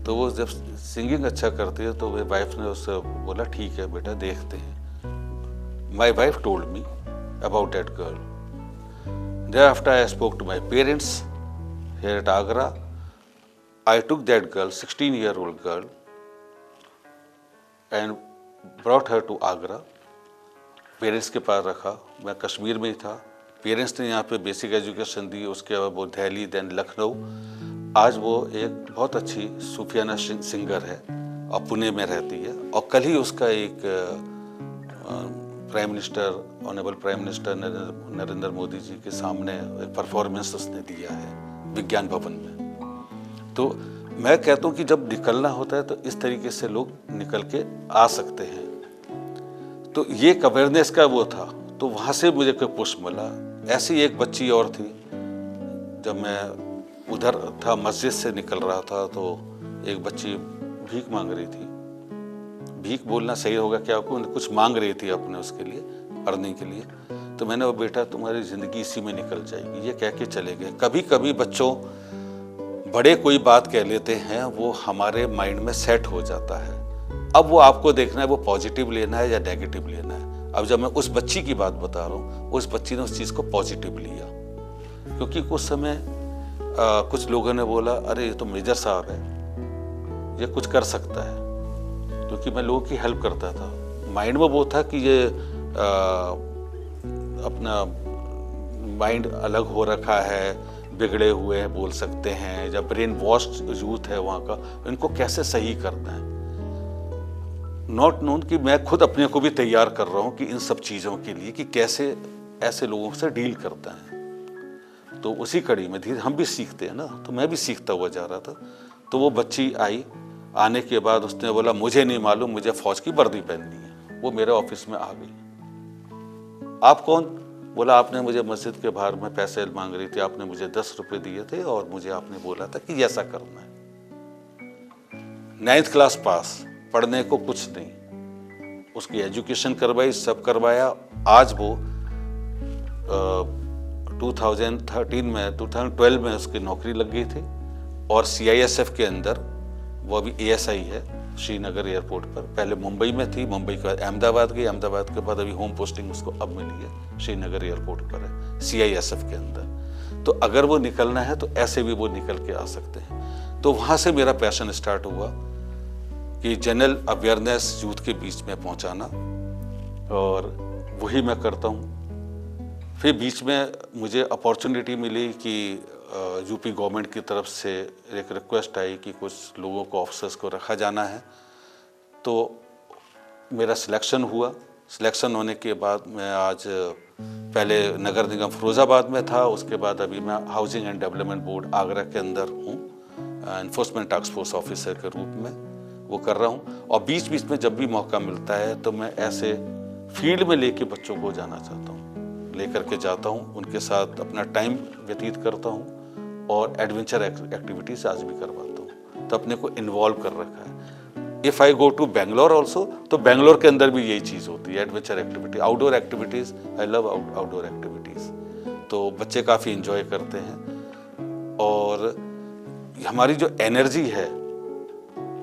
तो वो जब सिंगिंग अच्छा करती है तो मेरी वाइफ ने उससे बोला ठीक है बेटा देखते हैं. My wife told me about that girl. Thereafter I spoke to my parents here at Agra. I took that girl, 16-year-old girl, and brought her to Agra. Parents के पास रखा, मैं कश्मीर में ही था. पेरेंट्स ने यहाँ पे बेसिक एजुकेशन दी, उसके बाद वो दिल्ली, देन लखनऊ. आज वो एक बहुत अच्छी सूफियाना सिंगर है और पुणे में रहती है. और कल ही उसका एक prime minister, honourable prime minister Narendra Modi ji के सामने एक परफॉर्मेंस उसने दिया है विज्ञान भवन में. तो मैं कहता हूँ कि जब निकलना होता है तो इस तरीके से लोग निकल के आ सकते हैं. तो ये एक अवेयरनेस का वो था, तो वहाँ से मुझे कोई पुश मिला. ऐसी एक बच्ची और थी, जब मैं उधर था मस्जिद से निकल रहा था तो एक बच्ची भीख मांग रही थी. भीख बोलना सही होगा क्या, कुछ मांग रही थी अपने उसके लिए, अर्निंग के लिए. तो मैंने वो बेटा तुम्हारी ज़िंदगी इसी में निकल जाएगी, ये कह के चले गए. कभी कभी बच्चों बड़े कोई बात कह लेते हैं, वो हमारे माइंड में सेट हो जाता है. अब वो आपको देखना है वो पॉजिटिव लेना है या नेगेटिव लेना है. अब जब मैं उस बच्ची की बात बता रहा हूँ, उस बच्ची ने उस चीज़ को पॉजिटिव लिया, क्योंकि उस समय कुछ लोगों ने बोला अरे ये तो मेजर साहब है, ये कुछ कर सकता है, क्योंकि मैं लोगों की हेल्प करता था. माइंड में वो था कि ये अपना माइंड अलग हो रखा है, बिगड़े हुए हैं बोल सकते हैं, जब ब्रेन वॉश्ड यूथ है वहाँ का, इनको कैसे सही करना है. नॉट नोन कि मैं खुद अपने को भी तैयार कर रहा हूँ कि इन सब चीज़ों के लिए कि कैसे ऐसे लोगों से डील करता है. तो उसी कड़ी में धीरे हम भी सीखते हैं ना, तो मैं भी सीखता हुआ जा रहा था. तो वो बच्ची आई, आने के बाद उसने बोला मुझे नहीं मालूम, मुझे फौज की वर्दी पहननी है. वो मेरे ऑफिस में आ गई. आप कौन? बोला आपने मुझे मस्जिद के बाहर में पैसे मांग रही थी, आपने मुझे 10 रुपए दिए थे और मुझे आपने बोला था कि ऐसा करना है. 9th क्लास पास, पढ़ने को कुछ नहीं, उसकी एजुकेशन करवाई, सब करवाया. आज वो 2012 में उसकी नौकरी लग गई थी और CISF के अंदर वो अभी ASI है श्रीनगर एयरपोर्ट पर. पहले मुंबई में थी, मुंबई के बाद अहमदाबाद गई, अहमदाबाद के बाद अभी होम पोस्टिंग उसको अब मिली है, श्रीनगर एयरपोर्ट पर है CISF के अंदर. तो अगर वो निकलना है तो ऐसे भी वो निकल के आ सकते हैं. तो वहाँ से मेरा पैशन स्टार्ट हुआ कि जनरल अवेयरनेस यूथ के बीच में पहुँचाना, और वही मैं करता हूँ। फिर बीच में मुझे अपॉर्चुनिटी मिली कि यूपी गवर्नमेंट की तरफ से एक रिक्वेस्ट आई कि कुछ लोगों को, ऑफिसर्स को रखा जाना है, तो मेरा सिलेक्शन हुआ। सिलेक्शन होने के बाद मैं आज पहले नगर निगम फिरोज़ाबाद में था, उसके बाद अभी मैं housing and development board Agra के अंदर हूँ, एनफोर्समेंट टास्क फोर्स ऑफिसर के रूप में वो कर रहा हूँ। और बीच बीच में जब भी मौका मिलता है तो मैं ऐसे फील्ड में लेके बच्चों को जाना चाहता हूँ, लेकर के जाता हूँ, उनके साथ अपना टाइम व्यतीत करता हूँ और एडवेंचर एक्टिविटीज़ आज भी करवाता हूँ। तो अपने को इन्वॉल्व कर रखा है। If I go to Bangalore also, तो बेंगलोर के अंदर भी यही चीज़ होती है, adventure activity, outdoor activities. I love outdoor activities. तो बच्चे काफ़ी इंजॉय करते हैं, और हमारी जो एनर्जी है,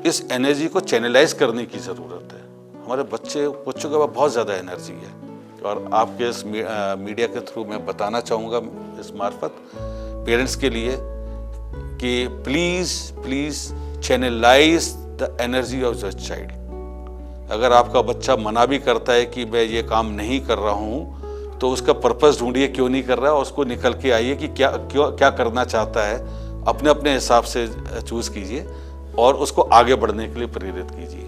इस एनर्जी को चैनलाइज करने की ज़रूरत है। हमारे बच्चों के पास बहुत ज़्यादा एनर्जी है, और आपके इस मीडिया के थ्रू मैं बताना चाहूँगा इस मार्फत पेरेंट्स के लिए कि please channelize the energy of the child. अगर आपका बच्चा मना भी करता है कि मैं ये काम नहीं कर रहा हूँ, तो उसका पर्पस ढूंढिए, क्यों नहीं कर रहा है, और उसको निकल के आइए कि क्या करना चाहता है, अपने हिसाब से चूज कीजिए और उसको आगे बढ़ने के लिए प्रेरित कीजिए।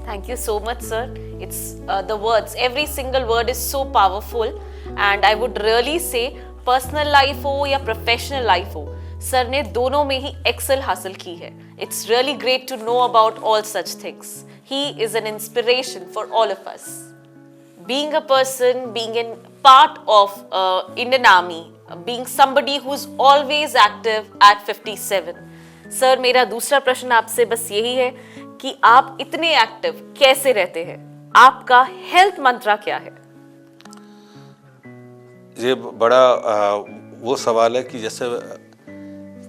Thank you so much, sir. It's the words, every single word is so powerful, and I would really say personal life हो या professional life हो, सर ने दोनों में ही एक्सेल हासिल की है. It's really great to know about all such things. He is an inspiration for all of us. Being a person, being a part of Indian Army, being somebody who's always active at 57. Sir, मेरा दूसरा प्रश्न आपसे बस यही है कि आप इतने एक्टिव कैसे रहते हैं? आपका हेल्थ मंत्र क्या है? ये बड़ा वो सवाल है कि जैसे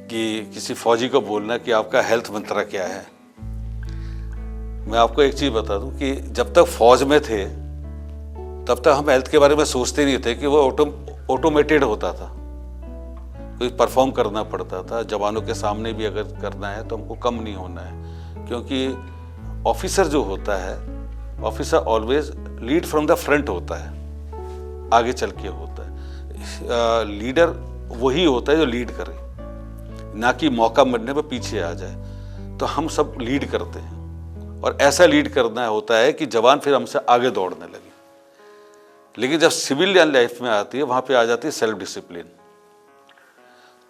कि किसी फौजी को बोलना कि आपका हेल्थ मंत्र क्या है। मैं आपको एक चीज बता दूं कि जब तक फौज में थे तब तक हम हेल्थ के बारे में सोचते नहीं थे कि वो ऑटोमेटेड होता था, कोई परफॉर्म करना पड़ता था। जवानों के सामने भी अगर करना है तो हमको कम नहीं होना है, क्योंकि ऑफिसर जो होता है, officer always lead from the front होता है, आगे चल के होता है। लीडर वही होता है जो लीड करे, ना कि मौका मिलने पर पीछे आ जाए। तो हम सब लीड करते हैं, और ऐसा लीड करना होता है कि जवान फिर हमसे आगे दौड़ने लगे। लेकिन जब सिविलियन लाइफ में आती है, वहां पे आ जाती है सेल्फ डिसिप्लिन।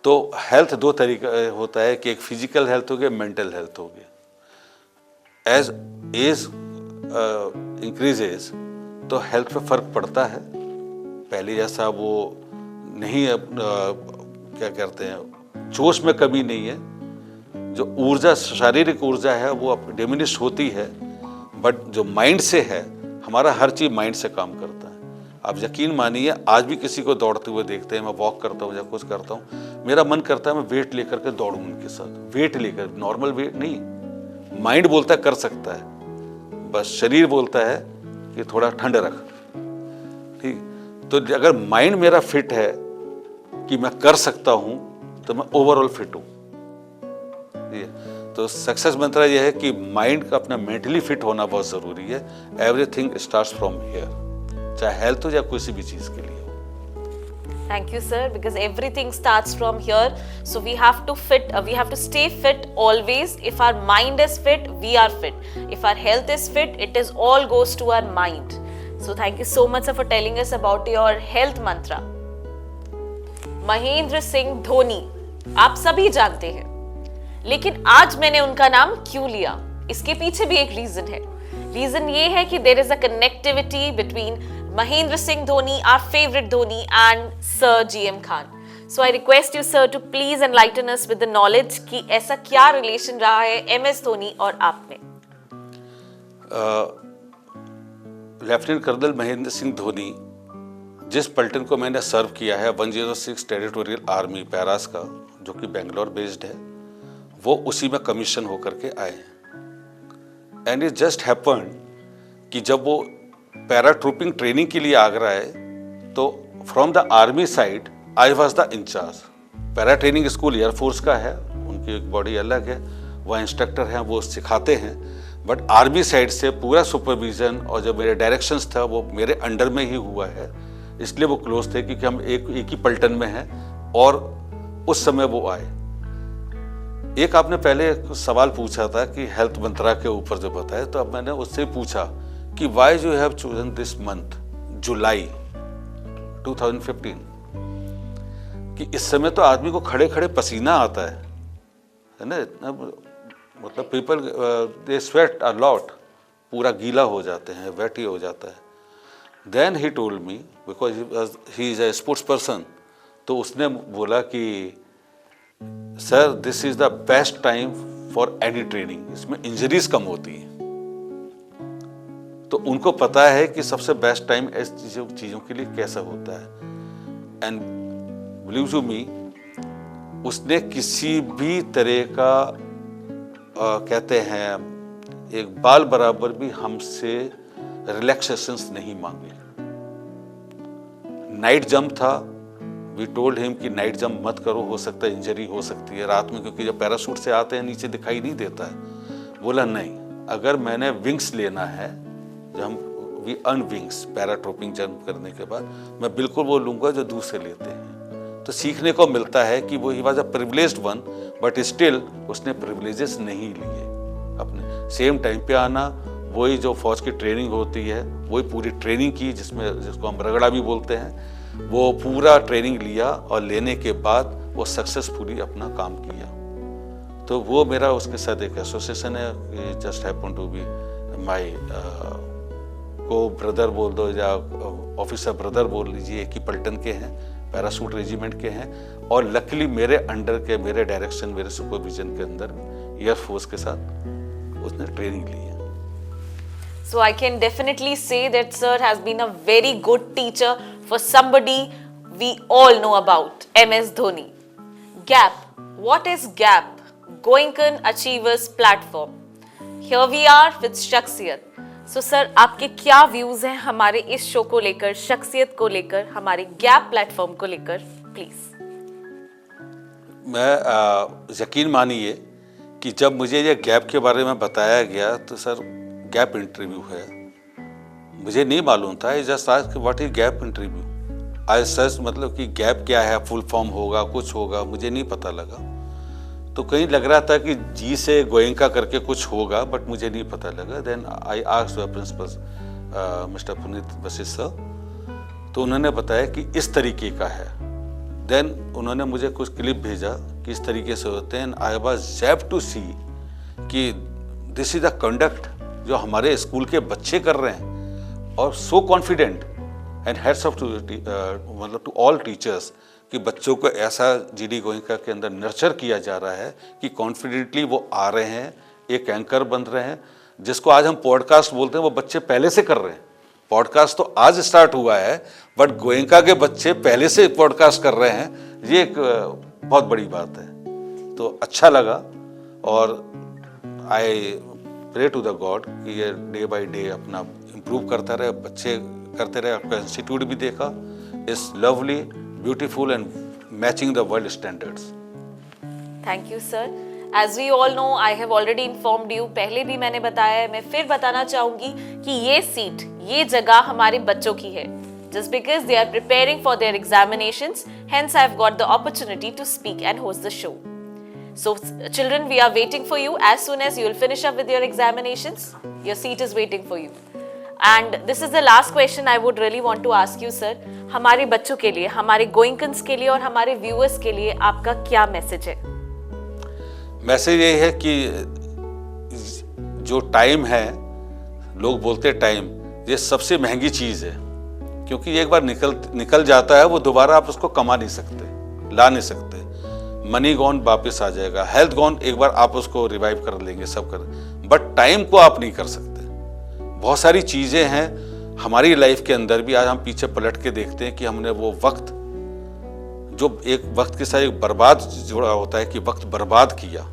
तो हेल्थ दो तरीका होता है कि एक फिजिकल हेल्थ हो गया, मेंटल हेल्थ हो गया। एज एज इंक्रीजेस तो हेल्थ पे फर्क पड़ता है, पहले जैसा वो नहीं है, क्या कहते हैं, जोश में कमी नहीं है। जो ऊर्जा, शारीरिक ऊर्जा है वो डिमिनिश होती है, बट जो माइंड से है, हमारा हर चीज माइंड से काम करता है। आप यकीन मानिए, आज भी किसी को दौड़ते हुए देखते हैं, मैं वॉक करता हूँ या कुछ करता हूँ, मेरा मन करता है मैं वेट लेकर के दौड़ूं उनके साथ। वेट लेकर, नॉर्मल वेट नहीं। माइंड बोलता है कर सकता है, बस शरीर बोलता है कि थोड़ा ठंड रख। ठीक, तो अगर माइंड मेरा फिट है कि मैं कर सकता हूं, तो मैं ओवरऑल फिट हूं। तो सक्सेस मंत्र यह है कि माइंड का अपना मेंटली फिट होना बहुत जरूरी है। एवरीथिंग स्टार्ट्स फ्रॉम हियर, चाहे हेल्थ हो या किसी भी चीज के लिए। Thank you, sir, because everything starts from here. So we have to stay fit always. If our mind is fit, we are fit. If our health is fit, it is all goes to our mind. So thank you so much, sir, for telling us about your health mantra. Mahendra Singh Dhoni आप सभी जानते हैं, लेकिन आज मैंने उनका नाम क्यों लिया, इसके पीछे भी एक रीजन है। रीजन ये है कि there is a connectivity between Mahendra Singh Dhoni, our favorite Dhoni, and Sir GM Khan. So I request you, sir, to please enlighten us with the knowledge कि ऐसा क्या relation रहा है MS धोनी और आप में। लेफ्टिनेंट कर्नल महेंद्र सिंह धोनी, जिस पलटन को मैंने सर्व किया है 106 टेरिटोरियल आर्मी पैरास का, जो कि बेंगलोर बेस्ड है, वो उसी में कमीशन होकर के आए हैं। एंड इट जस्ट हैपेंड कि जब वो पैरा ट्रूपिंग ट्रेनिंग के लिए आगरा है, तो from the army side I was the incharge. Para training school air force का है, उनकी एक बॉडी अलग है, वह इंस्ट्रक्टर हैं, वो सिखाते हैं, बट आर्मी साइड से पूरा सुपरविज़न और जो मेरे डायरेक्शंस था वो मेरे अंडर में ही हुआ है, इसलिए वो क्लोज थे क्योंकि हम एक ही पलटन में हैं और उस समय वो आए। एक आपने पहले एक सवाल पूछा था कि हेल्थ मंत्रा के ऊपर जो बताया, तो अब मैंने उससे पूछा कि why you have chosen this month July 2015, कि इस समय तो आदमी को खड़े खड़े पसीना आता है ना, इतना मतलब people they sweat a lot, पूरा गीला हो जाते हैं, वेट ही हो जाता है। Then he told me, because he is a sports person, तो उसने बोला कि sir this is the best time for any training, इसमें इंजरीज कम होती हैं, तो उनको पता है कि सबसे बेस्ट टाइम ऐसी चीज़ों के लिए कैसा होता है। एंड बिलीव यू मी, उसने किसी भी तरह का कहते हैं एक बाल बराबर भी हमसे रिलैक्सेशंस नहीं मांगे। नाइट जंप था, वी टोल्ड हिम कि नाइट जंप मत करो, हो सकता है इंजरी हो सकती है रात में, क्योंकि जब पैराशूट से आते हैं नीचे दिखाई नहीं देता है। बोला नहीं, अगर मैंने विंग्स लेना है, जब हम वी अर्न विंग्स पैराट्रोपिंग जंप करने के बाद, मैं बिल्कुल वो लूंगा जो दूसरे लेते हैं। तो सीखने को मिलता है कि वो he was a privileged one, but still उसने प्रिविलेजेस नहीं लिए। अपने सेम टाइम पे आना, वही जो फौज की ट्रेनिंग होती है वही पूरी ट्रेनिंग की, जिसको हम रगड़ा भी बोलते हैं, वो पूरा ट्रेनिंग लिया और लेने के बाद वो सक्सेसफुली अपना काम किया। तो वो मेरा उसके साथ एक एसोसिएशन है, just happen to be my co brother बोल दो या ऑफिसर ब्रदर बोल लीजिए, एक ही पलटन के हैं, पैराशूट रेजिमेंट के हैं, और लकीली मेरे अंडर के, मेरे डायरेक्शन, मेरे सुपरविजन के अंदर एयरफोर्स के साथ उसने ट्रेनिंग ली है। So I can definitely say that sir has been a very good teacher for somebody we all know about, MS Dhoni. GAP. What is GAP? Goenkan Achievers Platform. Here we are with शख्सियत. So sir, आपके क्या व्यूज हैं हमारे इस शो को लेकर, शख्सियत को लेकर, हमारे गैप प्लेटफॉर्म को लेकर, प्लीज। मैं यकीन मानिए कि जब मुझे ये गैप के बारे में बताया गया तो सर गैप इंटरव्यू है, मुझे नहीं मालूम था। I just asked what is gap interview. I search मतलब कि गैप क्या है, फुल फॉर्म होगा, कुछ होगा, मुझे नहीं पता लगा। तो कहीं लग रहा था कि जी से गोयंका करके कुछ होगा, बट मुझे नहीं पता लगा। Then I asked the principal mister Puneet Vashishth sir, तो उन्होंने बताया कि इस तरीके का है। देन उन्होंने मुझे कुछ क्लिप भेजा कि इस तरीके से होते हैं। आई वाज जैप्ड टू सी कि दिस इज द कंडक्ट जो हमारे स्कूल के बच्चे कर रहे हैं, और so confident and heads of to मतलब टू ऑल टीचर्स कि बच्चों को ऐसा जीडी गोयंका के अंदर नर्चर किया जा रहा है कि कॉन्फिडेंटली वो आ रहे हैं, एक एंकर बन रहे हैं। जिसको आज हम पॉडकास्ट बोलते हैं वो बच्चे पहले से कर रहे हैं। पॉडकास्ट तो आज स्टार्ट हुआ है, बट गोयंका के बच्चे पहले से पॉडकास्ट कर रहे हैं। ये एक बहुत बड़ी बात है। तो अच्छा लगा, और I pray to the god कि ये डे बाय डे अपना इम्प्रूव करता रहे, बच्चे करते रहे। आपका इंस्टीट्यूट भी देखा, is lovely, beautiful and matching the world standards. Thank you sir. As we all know, I have already informed you, पहले भी मैंने बताया है, मैं फिर बताना चाहूंगी कि ये सीट, ये जगह हमारे बच्चों की है। Just because they are preparing for their examinations, hence I have got the opportunity to speak and host the show. So children, we are waiting for you. As soon as you will finish up with your examinations, your seat is waiting for you. And this is the last question I would really want to ask you, sir. हमारे बच्चों के लिए, हमारे गोइंकन्स के लिए और हमारे व्यूअर्स के लिए आपका क्या मैसेज है? मैसेज ये है कि जो टाइम है, लोग बोलते टाइम, ये सबसे महंगी चीज़ है, क्योंकि एक बार निकल जाता है, वो दोबारा आप उसको कमा नहीं सकते, ला नहीं सकते। मनी गॉन वापस आ जाएगा, हेल्थ गॉन एक बार आप उसको रिवाइव कर लेंगे, सब कर, बट टाइम को आप नहीं कर सकते। बहुत सारी चीज़ें हैं हमारी लाइफ के अंदर भी, आज हम पीछे पलट के देखते हैं कि हमने वो वक्त, जो एक वक्त के साथ एक बर्बाद जुड़ा होता है कि वक्त बर्बाद किया,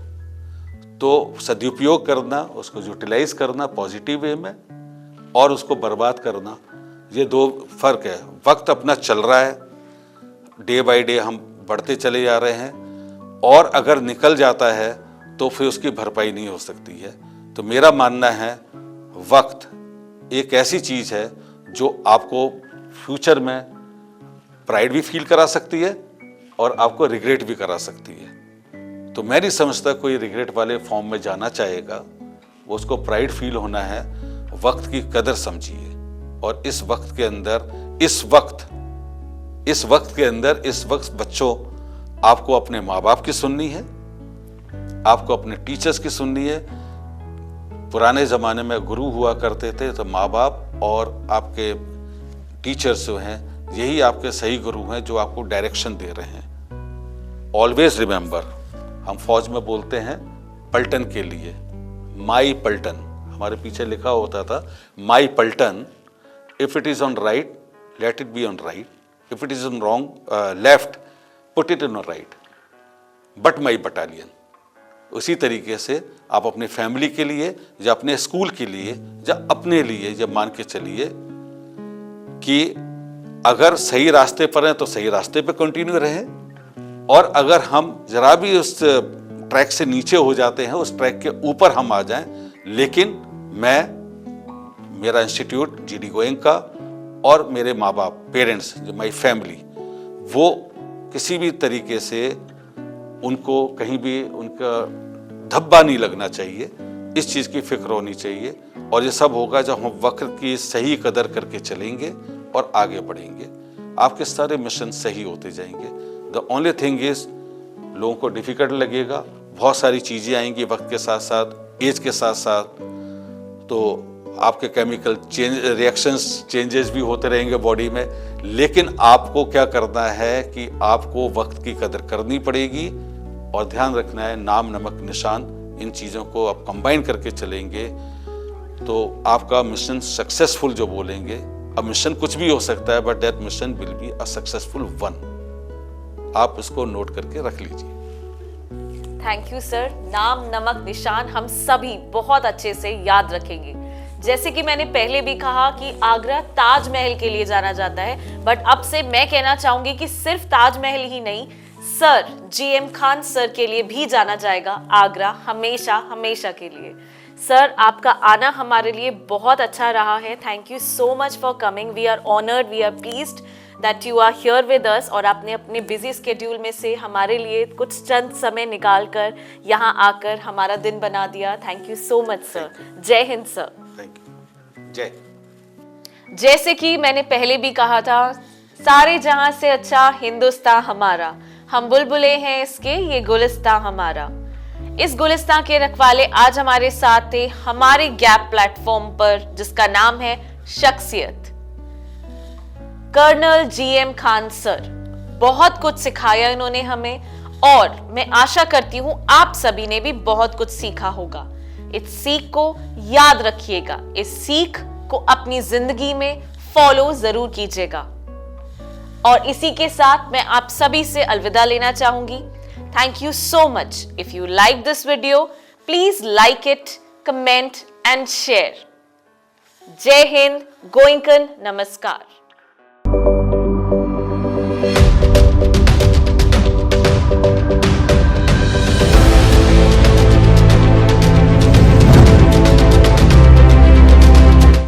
तो सदुपयोग करना, उसको यूटिलाइज करना पॉजिटिव वे में, और उसको बर्बाद करना, ये दो फर्क है। वक्त अपना चल रहा है, डे बाय डे हम बढ़ते चले जा रहे हैं, और अगर निकल जाता है तो फिर उसकी भरपाई नहीं हो सकती है। तो मेरा मानना है वक्त एक ऐसी चीज है जो आपको फ्यूचर में प्राइड भी फील करा सकती है और आपको रिग्रेट भी करा सकती है। तो मैं नहीं समझता कोई रिग्रेट वाले फॉर्म में जाना चाहेगा, वो उसको प्राइड फील होना है। वक्त की कदर समझिए और इस वक्त के अंदर इस वक्त बच्चों आपको अपने माँ बाप की सुननी है, आपको अपने टीचर्स की सुननी है। पुराने जमाने में गुरु हुआ करते थे, तो माँ बाप और आपके टीचर्स जो हैं यही आपके सही गुरु हैं जो आपको डायरेक्शन दे रहे हैं। ऑलवेज रिमेंबर, हम फौज में बोलते हैं पलटन के लिए माई पलटन, हमारे पीछे लिखा होता था माई पलटन, if it is on right let it be on right, if it is on wrong left put it on right, but my battalion. उसी तरीके से आप अपने फैमिली के लिए या अपने स्कूल के लिए या अपने लिए या मान के चलिए कि अगर सही रास्ते पर हैं तो सही रास्ते पर कंटिन्यू रहें, और अगर हम जरा भी उस ट्रैक से नीचे हो जाते हैं, उस ट्रैक के ऊपर हम आ जाएं, लेकिन मेरा इंस्टीट्यूट जीडी गोयनका और मेरे माँ बाप, पेरेंट्स, जो माई फैमिली, वो किसी भी तरीके से उनको कहीं भी उनका धब्बा नहीं लगना चाहिए। इस चीज़ की फिक्र होनी चाहिए, और ये सब होगा जब हम वक्त की सही कदर करके चलेंगे और आगे बढ़ेंगे। आपके सारे मिशन सही होते जाएंगे। द ओनली थिंग इज, लोगों को डिफिकल्ट लगेगा, बहुत सारी चीज़ें आएंगी वक्त के साथ साथ, एज के साथ साथ, तो आपके केमिकल रिएक्शंस चेंजेस भी होते रहेंगे बॉडी में। लेकिन आपको क्या करना है कि आपको वक्त की कदर करनी पड़ेगी, और ध्यान रखना है नाम नमक निशान, इन चीज़ों को आप कंबाइन करके चलेंगे तो आपका मिशन सक्सेसफुल जो बोलेंगे, अब मिशन कुछ भी हो सकता है, but that mission will be a successful one. आप इसको नोट करके रख लीजिए। Thank you sir. नाम नमक निशान हम सभी बहुत अच्छे से याद रखेंगे। जैसे कि मैंने पहले भी कहा कि आगरा ताजमहल के लिए जाना जाता है, बट अब से मैं कहना चाहूंगी कि सिर्फ ताजमहल ही नहीं, सर जीएम खान सर के लिए भी जाना जाएगा आगरा, हमेशा हमेशा के लिए। सर, आपका आना हमारे लिए बहुत अच्छा रहा है। Thank you so much for coming. We are honoured, we are pleased that you are here with us, और आपने अपने बिजी स्केड्यूल में से हमारे लिए कुछ चंद समय निकाल कर यहाँ आकर हमारा दिन बना दिया। Thank you so much sir. जय हिंद सर। Thank you. जय। जैसे कि मैंने पहले भी कहा था, सारे जहां से अच्छा हिंदुस्तान हमारा, हम बुलबुले हैं इसके, ये गुलिस्तान हमारा। इस गुलिस्तान के रखवाले आज हमारे साथ थे हमारे गैप प्लेटफॉर्म पर, जिसका नाम है शख्सियत, कर्नल जीएम खान सर। बहुत कुछ सिखाया इन्होंने हमें, और मैं आशा करती हूं आप सभी ने भी बहुत कुछ सीखा होगा। इस सीख को याद रखिएगा, इस सीख को अपनी जिंदगी में फॉलो जरूर कीजिएगा। और इसी के साथ मैं आप सभी से अलविदा लेना चाहूंगी। Thank you so much. If you like this video, please like it, comment and share. Jai Hind, Goenkan, Namaskar.